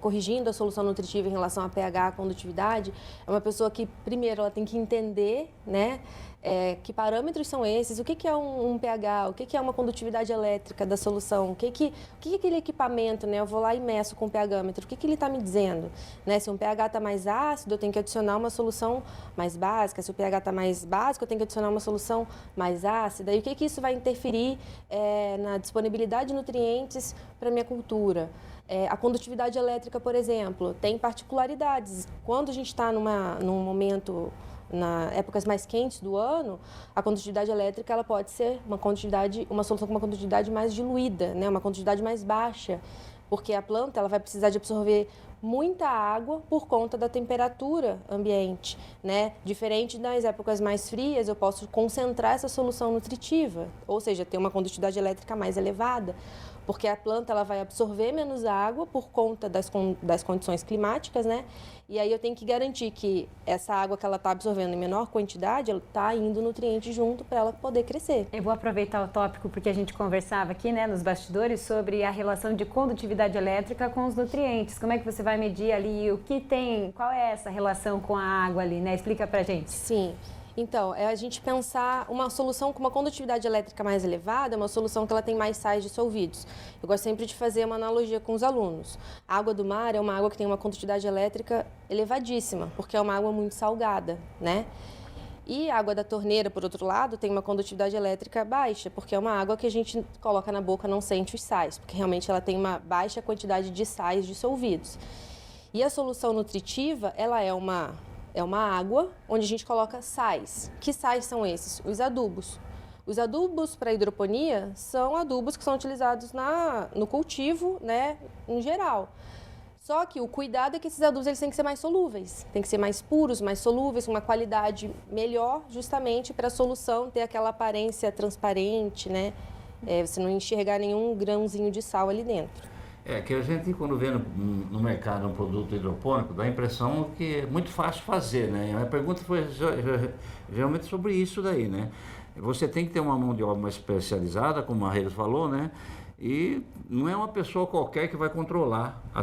corrigindo a solução nutritiva em relação a pH, condutividade, é uma pessoa que, primeiro, ela tem que entender, né, que parâmetros são esses, o que é um pH, o que é uma condutividade elétrica da solução, o que é aquele equipamento, né, eu vou lá e meço com o pHmetro, o que ele está me dizendo, né, se um pH está mais ácido, eu tenho que adicionar uma solução mais básica, se o pH está mais básico, eu tenho que adicionar uma solução mais ácida, e o que isso vai interferir na disponibilidade de nutrientes para a minha cultura. A condutividade elétrica, por exemplo, tem particularidades. Quando a gente está num momento, nas épocas mais quentes do ano, a condutividade elétrica ela pode ser uma solução com uma condutividade mais diluída, né? Uma condutividade mais baixa, porque a planta ela vai precisar de absorver muita água por conta da temperatura ambiente, né? Diferente das épocas mais frias, eu posso concentrar essa solução nutritiva, ou seja, ter uma condutividade elétrica mais elevada, porque a planta ela vai absorver menos água por conta das condições climáticas, né? E aí eu tenho que garantir que essa água que ela está absorvendo em menor quantidade, ela está indo nutriente junto para ela poder crescer. Eu vou aproveitar o tópico porque a gente conversava aqui, né, nos bastidores sobre a relação de condutividade elétrica com os nutrientes. Como é que você vai medir ali o que tem, qual é essa relação com a água ali, né? Explica pra gente. Sim. Então, é a gente pensar uma solução com uma condutividade elétrica mais elevada, uma solução que ela tem mais sais dissolvidos. Eu gosto sempre de fazer uma analogia com os alunos. A água do mar é uma água que tem uma condutividade elétrica elevadíssima, porque é uma água muito salgada, né? E a água da torneira, por outro lado, tem uma condutividade elétrica baixa, porque é uma água que a gente coloca na boca e não sente os sais, porque realmente ela tem uma baixa quantidade de sais dissolvidos. E a solução nutritiva, ela é uma água onde a gente coloca sais. Que sais são esses? Os adubos. Os adubos para hidroponia são adubos que são utilizados no cultivo, né, em geral. Só que o cuidado é que esses adubos eles têm que ser mais solúveis, têm que ser mais puros, mais solúveis, com uma qualidade melhor, justamente para a solução ter aquela aparência transparente, né? Você não enxergar nenhum grãozinho de sal ali dentro. É que a gente, quando vê no mercado um produto hidropônico, dá a impressão que é muito fácil fazer, né? A pergunta foi geralmente sobre isso daí, né? Você tem que ter uma mão de obra mais especializada, como a Reis falou, né? E não é uma pessoa qualquer que vai controlar a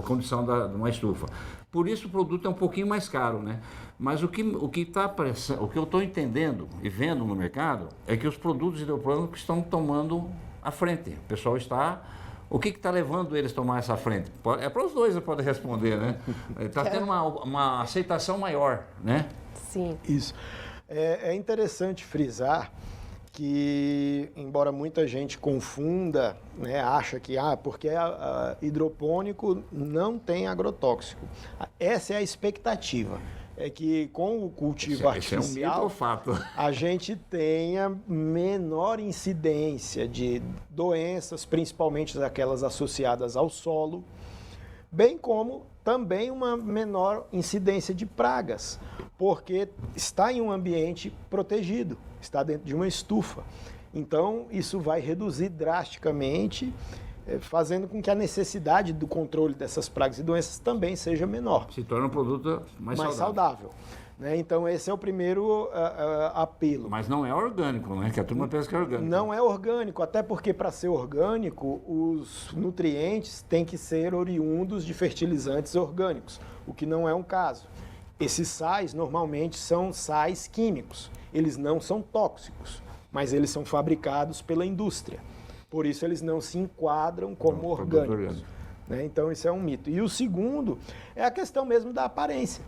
condição de uma estufa. Por isso o produto é um pouquinho mais caro, né? Mas o que eu estou entendendo e vendo no mercado é que os produtos hidropônicos estão tomando a frente. O pessoal está... O que está levando eles a tomar essa frente? É para os dois, você pode responder, né? Está tendo uma aceitação maior, né? Sim. Isso. É interessante frisar que, embora muita gente confunda, né, acha que porque hidropônico não tem agrotóxico. Essa é a expectativa. É que com o cultivo artificial, esse é um mito ou fato? A gente tenha menor incidência de doenças, principalmente aquelas associadas ao solo, bem como também uma menor incidência de pragas, porque está em um ambiente protegido, está dentro de uma estufa. Então, isso vai reduzir drasticamente, fazendo com que a necessidade do controle dessas pragas e doenças também seja menor. Se torna um produto mais saudável. Né? Então, esse é o primeiro apelo. Mas não é orgânico, né? Que a turma pensa que é orgânico. Não é orgânico, até porque para ser orgânico, os nutrientes têm que ser oriundos de fertilizantes orgânicos, o que não é um caso. Esses sais, normalmente, são sais químicos. Eles não são tóxicos, mas eles são fabricados pela indústria. Por isso, eles não se enquadram como orgânicos. Né? Então, isso é um mito. E o segundo é a questão mesmo da aparência.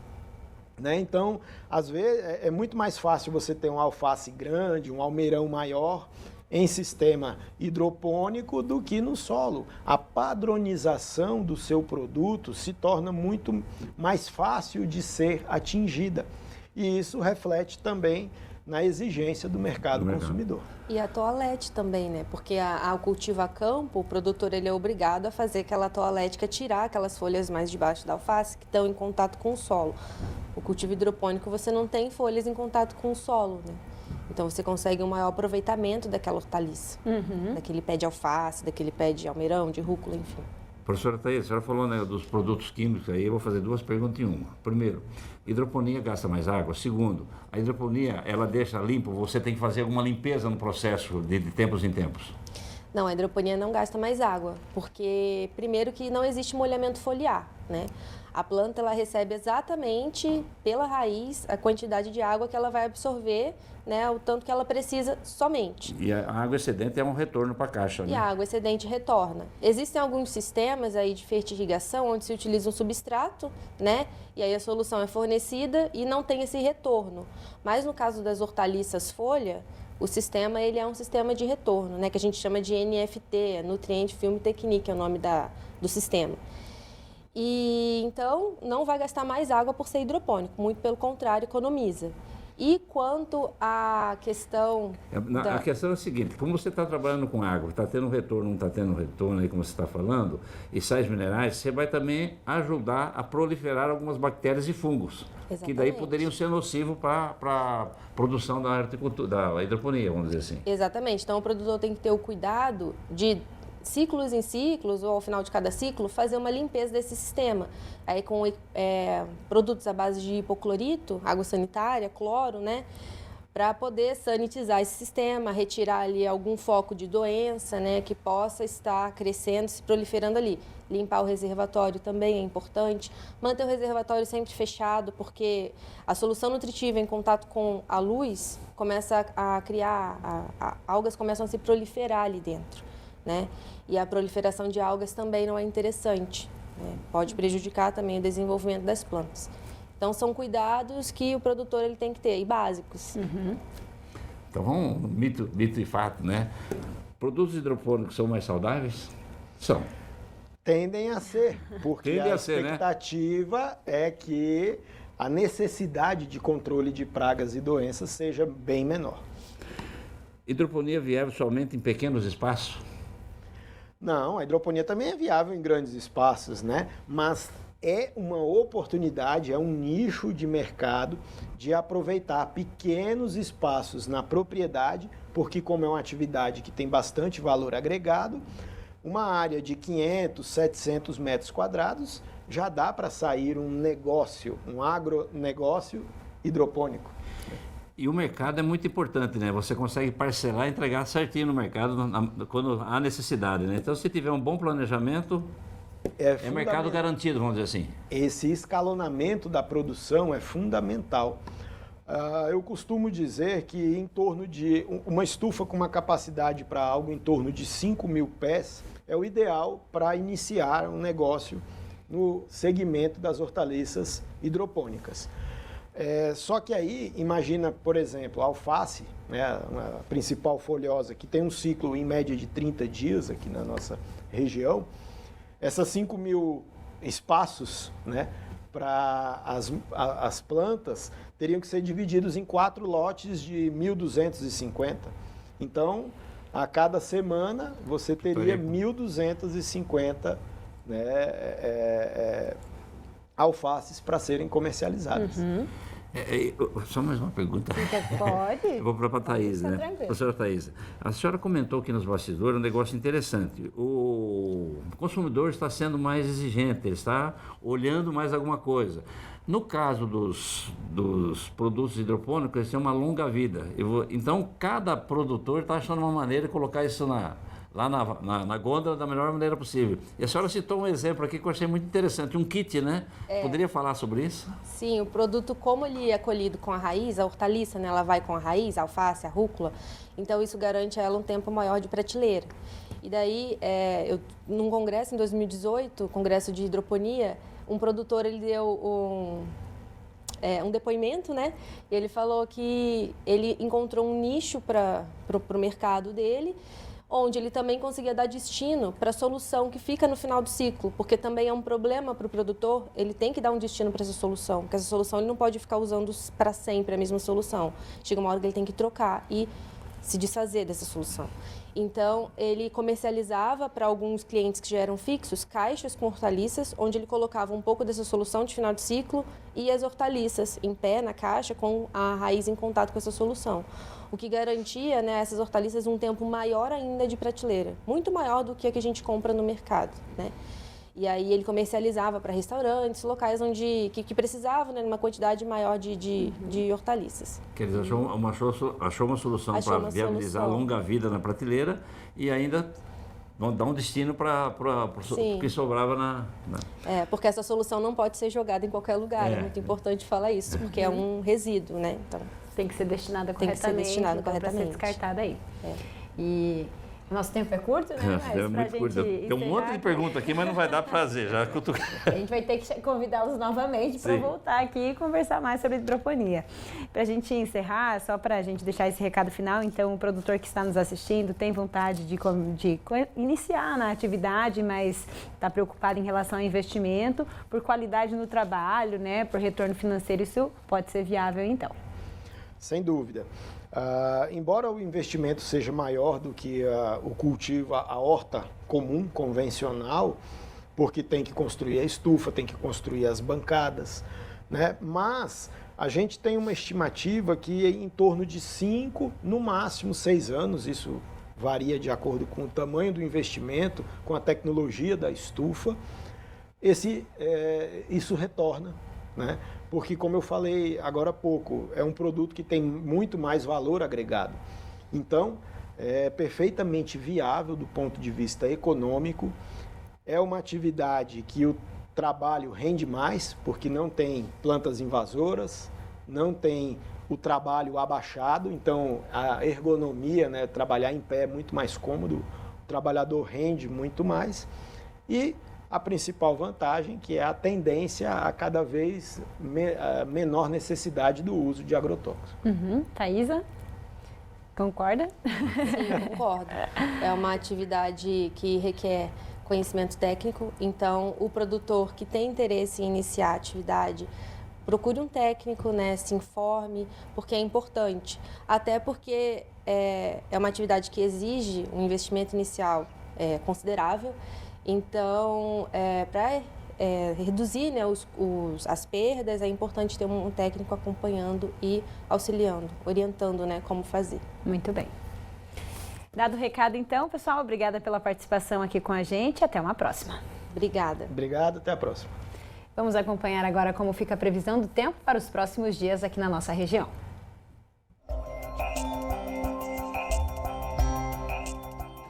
Né? Então, às vezes, é muito mais fácil você ter um alface grande, um almeirão maior em sistema hidropônico do que no solo. A padronização do seu produto se torna muito mais fácil de ser atingida. E isso reflete também na exigência do mercado consumidor. E a toalete também, né? Porque ao cultivo a campo, o produtor ele é obrigado a fazer aquela toalética, tirar aquelas folhas mais debaixo da alface que estão em contato com o solo. O cultivo hidropônico você não tem folhas em contato com o solo, né? Então você consegue um maior aproveitamento daquela hortaliça, daquele pé de alface, daquele pé de almeirão, de rúcula, enfim. Professora Thaís, a senhora falou, né, dos produtos químicos aí, eu vou fazer duas perguntas em uma. Primeiro, hidroponia gasta mais água? Segundo, a hidroponia, ela deixa limpo, você tem que fazer alguma limpeza no processo de tempos em tempos? Não, a hidroponia não gasta mais água, porque primeiro que não existe molhamento foliar, né? A planta ela recebe exatamente pela raiz a quantidade de água que ela vai absorver, né, o tanto que ela precisa somente. E a água excedente é um retorno para a caixa, né? E a água excedente retorna. Existem alguns sistemas aí de fertirrigação onde se utiliza um substrato, né? E aí a solução é fornecida e não tem esse retorno. Mas no caso das hortaliças folha, o sistema ele é um sistema de retorno, né? Que a gente chama de NFT, Nutrient Film Technique, é o nome do sistema. E então não vai gastar mais água por ser hidropônico, muito pelo contrário, economiza. E quanto à questão... A questão é a seguinte, como você está trabalhando com água, está tendo retorno, não está tendo retorno aí, como você está falando, e sais minerais, você vai também ajudar a proliferar algumas bactérias e fungos, Exatamente. que daí poderiam ser nocivos para a produção da hidroponia, vamos dizer assim. Exatamente. Então, o produtor tem que ter o cuidado de, ciclos em ciclos, ou ao final de cada ciclo, fazer uma limpeza desse sistema. Aí com produtos à base de hipoclorito, água sanitária, cloro, né? Para poder sanitizar esse sistema, retirar ali algum foco de doença, né? Que possa estar crescendo, se proliferando ali. Limpar o reservatório também é importante. Manter o reservatório sempre fechado, porque a solução nutritiva em contato com a luz começa a criar, algas começam a se proliferar ali dentro, né? E a proliferação de algas também não é interessante, né? Pode prejudicar também o desenvolvimento das plantas. Então, são cuidados que o produtor ele tem que ter, e básicos. Então, vamos mito e fato, né? Produtos hidropônicos são mais saudáveis? São. Tendem a ser, porque Tendem a a ser, expectativa é que a necessidade de controle de pragas e doenças seja bem menor. Hidroponia viável somente em pequenos espaços? Não, a hidroponia também é viável em grandes espaços, né? Mas é uma oportunidade, é um nicho de mercado de aproveitar pequenos espaços na propriedade, porque como é uma atividade que tem bastante valor agregado, uma área de 500, 700 metros quadrados já dá para sair um negócio, um agronegócio hidropônico. E o mercado é muito importante, né? Você consegue parcelar e entregar certinho no mercado quando há necessidade, né? Então, se tiver um bom planejamento, é mercado garantido, vamos dizer assim. Esse escalonamento da produção é fundamental. Eu costumo dizer que em torno de uma estufa com uma capacidade para algo em torno de 5.000 pés é o ideal para iniciar um negócio no segmento das hortaliças hidropônicas. Só que aí, imagina, por exemplo, a alface, né, a principal folhosa, que tem um ciclo em média de 30 dias aqui na nossa região. Essas 5.000 espaços, né, para as plantas teriam que ser divididos em 4 lotes de 1.250. Então, a cada semana, você teria 1.250 alfaces para serem comercializadas. Só mais uma pergunta. Pode? Eu vou para a Thaís, né? Tranquilo. Professora Thaís, a senhora comentou aqui nos bastidores um negócio interessante. O consumidor está sendo mais exigente, ele está olhando mais alguma coisa. No caso dos produtos hidropônicos, eles têm uma longa vida. Então, cada produtor está achando uma maneira de colocar isso lá na gôndola da melhor maneira possível. E a senhora citou um exemplo aqui que eu achei muito interessante, um kit, né? Poderia falar sobre isso? Sim, o produto, como ele é colhido com a raiz, a hortaliça, né, ela vai com a raiz, a alface, a rúcula, então isso garante a ela um tempo maior de prateleira. E daí, num congresso em 2018, congresso de hidroponia, um produtor ele deu um depoimento, né? E ele falou que ele encontrou um nicho para o mercado dele, onde ele também conseguia dar destino para a solução que fica no final do ciclo, porque também é um problema para o produtor, ele tem que dar um destino para essa solução, porque essa solução ele não pode ficar usando para sempre a mesma solução. Chega uma hora que ele tem que trocar e se desfazer dessa solução. Então, ele comercializava para alguns clientes que já eram fixos, caixas com hortaliças, onde ele colocava um pouco dessa solução de final de ciclo e as hortaliças em pé na caixa com a raiz em contato com essa solução. O que garantia, né, essas hortaliças um tempo maior ainda de prateleira, muito maior do que a que a gente compra no mercado, né? E aí ele comercializava para restaurantes, locais onde que precisavam, né, numa quantidade maior de hortaliças. Quer dizer, achou uma solução para viabilizar a longa vida na prateleira e ainda dar um destino para o que sobrava porque essa solução não pode ser jogada em qualquer lugar, é muito importante falar isso, porque é um resíduo, né? Então, tem que ser destinada corretamente. Tem que ser destinada corretamente. Para ser descartada aí. E o nosso tempo é curto, né? É muito curto. Tem um monte de perguntas aqui, mas não vai dar para fazer. A gente vai ter que convidá-los novamente para voltar aqui e conversar mais sobre hidroponia. Para a gente encerrar, só para a gente deixar esse recado final, então o produtor que está nos assistindo tem vontade de iniciar na atividade, mas está preocupado em relação ao investimento, por qualidade no trabalho, né? Por retorno financeiro, isso pode ser viável então. Sem dúvida. Embora o investimento seja maior do que o cultivo, a horta comum, convencional, porque tem que construir a estufa, tem que construir as bancadas, né? Mas a gente tem uma estimativa que em torno de 5, no máximo 6 anos, isso varia de acordo com o tamanho do investimento, com a tecnologia da estufa, isso retorna, né? Porque, como eu falei agora há pouco, é um produto que tem muito mais valor agregado. Então, é perfeitamente viável do ponto de vista econômico, é uma atividade que o trabalho rende mais, porque não tem plantas invasoras, não tem o trabalho abaixado, então a ergonomia, né, trabalhar em pé é muito mais cômodo, o trabalhador rende muito mais. E a principal vantagem, que é a tendência a cada vez menor necessidade do uso de agrotóxicos. Thaisa, concorda? Sim, concordo. É uma atividade que requer conhecimento técnico, então o produtor que tem interesse em iniciar a atividade, procure um técnico, né, se informe, porque é importante. Até porque é uma atividade que exige um investimento inicial considerável. Então, para reduzir, né, as perdas, é importante ter um técnico acompanhando e auxiliando, orientando, né, como fazer. Muito bem. Dado o recado, então, pessoal, obrigada pela participação aqui com a gente. Até uma próxima. Obrigada. Obrigado, até a próxima. Vamos acompanhar agora como fica a previsão do tempo para os próximos dias aqui na nossa região.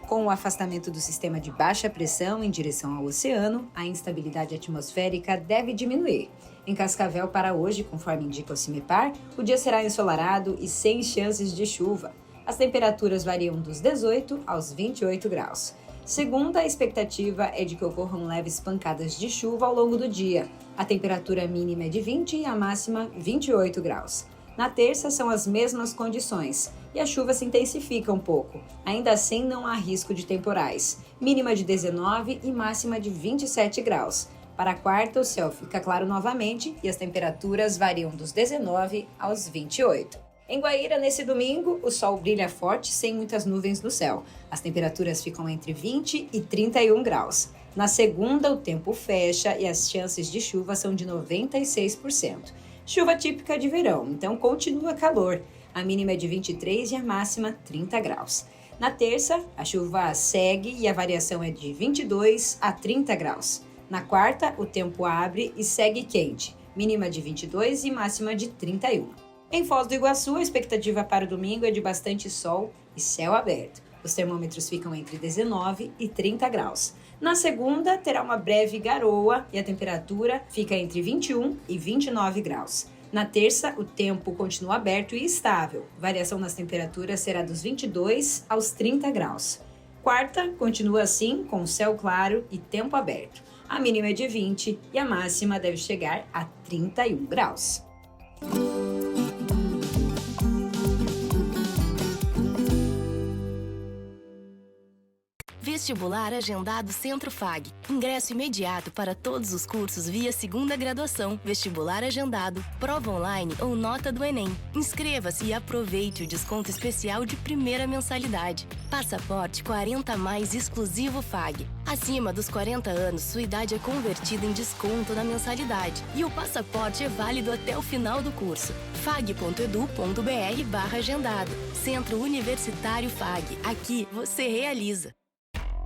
Com o afastamento do sistema de baixa pressão em direção ao oceano, a instabilidade atmosférica deve diminuir. Em Cascavel, para hoje, conforme indica o CIMEPAR, o dia será ensolarado e sem chances de chuva. As temperaturas variam dos 18 aos 28 graus. Segunda, a expectativa é de que ocorram leves pancadas de chuva ao longo do dia. A temperatura mínima é de 20 e a máxima 28 graus. Na terça, são as mesmas condições e a chuva se intensifica um pouco. Ainda assim, não há risco de temporais. Mínima de 19 e máxima de 27 graus. Para a quarta, o céu fica claro novamente e as temperaturas variam dos 19 aos 28. Em Guaíra, nesse domingo, o sol brilha forte sem muitas nuvens no céu. As temperaturas ficam entre 20 e 31 graus. Na segunda, o tempo fecha e as chances de chuva são de 96%. Chuva típica de verão, então continua calor. A mínima é de 23 e a máxima 30 graus. Na terça, a chuva segue e a variação é de 22 a 30 graus. Na quarta, o tempo abre e segue quente, mínima de 22 e máxima de 31. Em Foz do Iguaçu, a expectativa para o domingo é de bastante sol e céu aberto. Os termômetros ficam entre 19 e 30 graus. Na segunda, terá uma breve garoa e a temperatura fica entre 21 e 29 graus. Na terça, o tempo continua aberto e estável. Variação nas temperaturas será dos 22 aos 30 graus. Quarta, continua assim, com céu claro e tempo aberto. A mínima é de 20 e a máxima deve chegar a 31 graus. Vestibular Agendado Centro FAG. Ingresso imediato para todos os cursos via segunda graduação, vestibular agendado, prova online ou nota do Enem. Inscreva-se e aproveite o desconto especial de primeira mensalidade. Passaporte 40+ exclusivo FAG. Acima dos 40 anos, sua idade é convertida em desconto na mensalidade. E o passaporte é válido até o final do curso. fag.edu.br/agendado. Centro Universitário FAG. Aqui você realiza.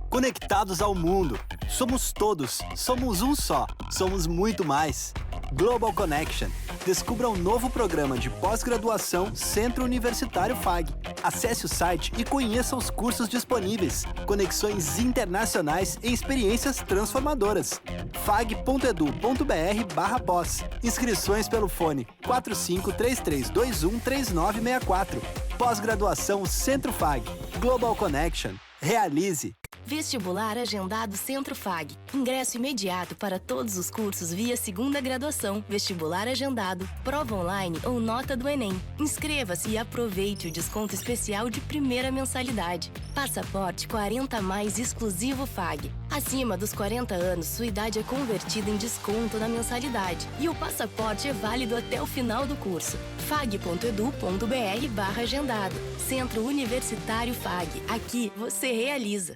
Conectados ao mundo. Somos todos. Somos um só. Somos muito mais. Global Connection. Descubra um novo programa de pós-graduação Centro Universitário FAG. Acesse o site e conheça os cursos disponíveis. Conexões internacionais e experiências transformadoras. fag.edu.br/pós. Inscrições pelo fone 4533213964. Pós-graduação Centro FAG. Global Connection. Realize. Vestibular agendado Centro FAG. Ingresso imediato para todos os cursos via segunda graduação, vestibular agendado, prova online ou nota do Enem. Inscreva-se e aproveite o desconto especial de primeira mensalidade. Passaporte 40+ exclusivo FAG. Acima dos 40 anos, sua idade é convertida em desconto na mensalidade. E o passaporte é válido até o final do curso. fag.edu.br/agendado. Centro Universitário FAG. Aqui você realiza.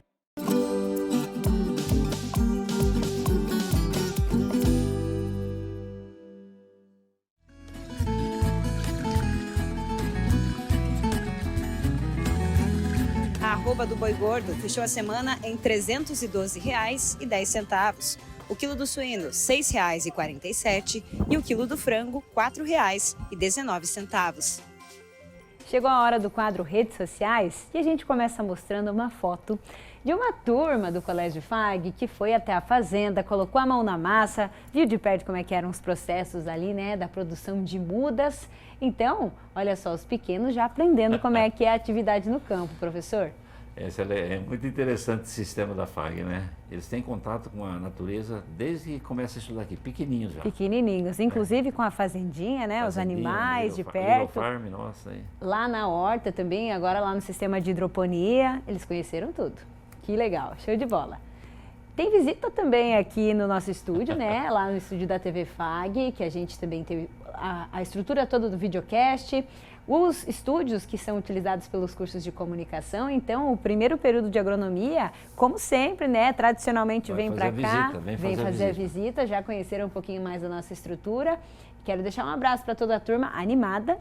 A arroba do boi gordo fechou a semana em R$ 312,10. O quilo do suíno, R$ 6,47 e o quilo do frango, R$ 4,19. Chegou a hora do quadro Redes Sociais e a gente começa mostrando uma foto de uma turma do Colégio FAG que foi até a fazenda, colocou a mão na massa, viu de perto como é que eram os processos ali, né, da produção de mudas. Então, olha só, os pequenos já aprendendo como é que é a atividade no campo, professor. É muito interessante o sistema da FAG, né? Eles têm contato com a natureza desde que começam a estudar aqui, pequenininhos já. Pequenininhos, inclusive com a fazendinha, né? Os animais de perto. Farm, nossa, aí. Lá na horta também, agora lá no sistema de hidroponia, eles conheceram tudo. Que legal, show de bola. Tem visita também aqui no nosso estúdio, né? Lá no estúdio da TV FAG, que a gente também teve a estrutura toda do videocast. Os estúdios que são utilizados pelos cursos de comunicação, então o primeiro período de agronomia, como sempre, né, tradicionalmente vem para cá, vem fazer a visita, já conheceram um pouquinho mais da nossa estrutura. Quero deixar um abraço para toda a turma animada,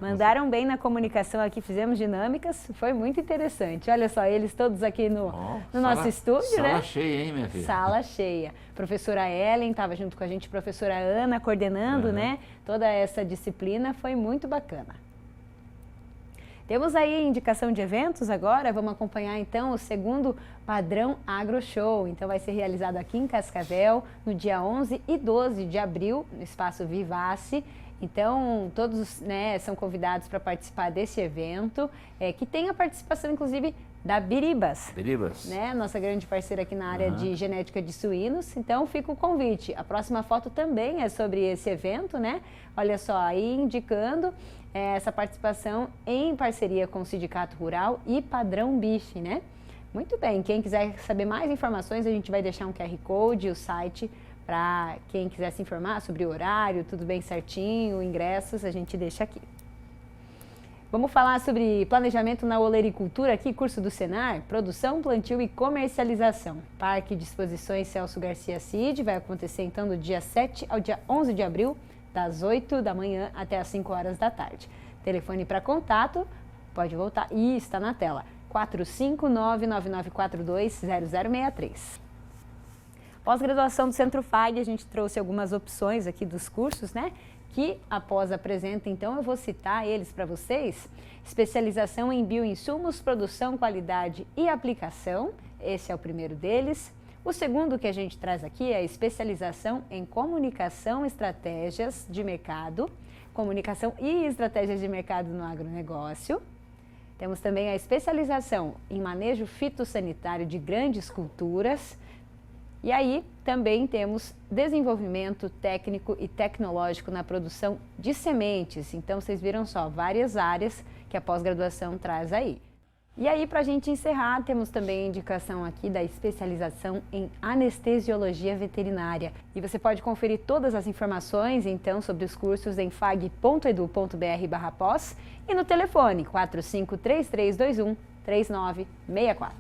mandaram bem na comunicação aqui, fizemos dinâmicas, foi muito interessante. Olha só, eles todos aqui no nosso estúdio, né? Sala cheia, hein, minha filha? Sala cheia. Professora Ellen estava junto com a gente, professora Ana coordenando, né? Toda essa disciplina, foi muito bacana. Temos aí indicação de eventos agora, vamos acompanhar então o segundo Padrão Agro Show. Então vai ser realizado aqui em Cascavel no dia 11 e 12 de abril, no Espaço Vivace. Então todos, né, são convidados para participar desse evento, que tem a participação inclusive da Biribas. Biribas. Né, nossa grande parceira aqui na área de genética de suínos. Então fica o convite. A próxima foto também é sobre esse evento, né? Olha só, aí indicando essa participação em parceria com o Sindicato Rural e Padrão Biche, né? Muito bem, quem quiser saber mais informações, a gente vai deixar um QR Code, o site, para quem quiser se informar sobre o horário, tudo bem certinho, ingressos, a gente deixa aqui. Vamos falar sobre planejamento na olericultura aqui, curso do Senar, produção, plantio e comercialização. Parque de Exposições Celso Garcia Cid vai acontecer então do dia 7 ao dia 11 de abril, das 8 da manhã até as 5 horas da tarde. Telefone para contato, pode voltar, e está na tela, 459-9942-0063. Pós-graduação do Centro FAG, a gente trouxe algumas opções aqui dos cursos, né? Que após apresenta, então, eu vou citar eles para vocês. Especialização em bioinsumos, produção, qualidade e aplicação, esse é o primeiro deles. O segundo que a gente traz aqui é a especialização em comunicação, estratégias de mercado, comunicação e estratégias de mercado no agronegócio. Temos também a especialização em manejo fitossanitário de grandes culturas. E aí também temos desenvolvimento técnico e tecnológico na produção de sementes. Então vocês viram só, várias áreas que a pós-graduação traz aí. E aí, para a gente encerrar, temos também a indicação aqui da especialização em anestesiologia veterinária. E você pode conferir todas as informações, então, sobre os cursos em fag.edu.br/pós e no telefone 4533213964.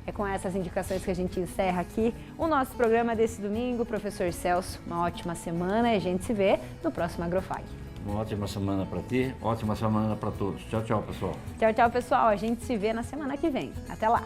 É com essas indicações que a gente encerra aqui o nosso programa desse domingo. Professor Celso, uma ótima semana e a gente se vê no próximo AgroFag. Uma ótima semana para ti, ótima semana para todos. Tchau, tchau, pessoal. Tchau, tchau, pessoal. A gente se vê na semana que vem. Até lá.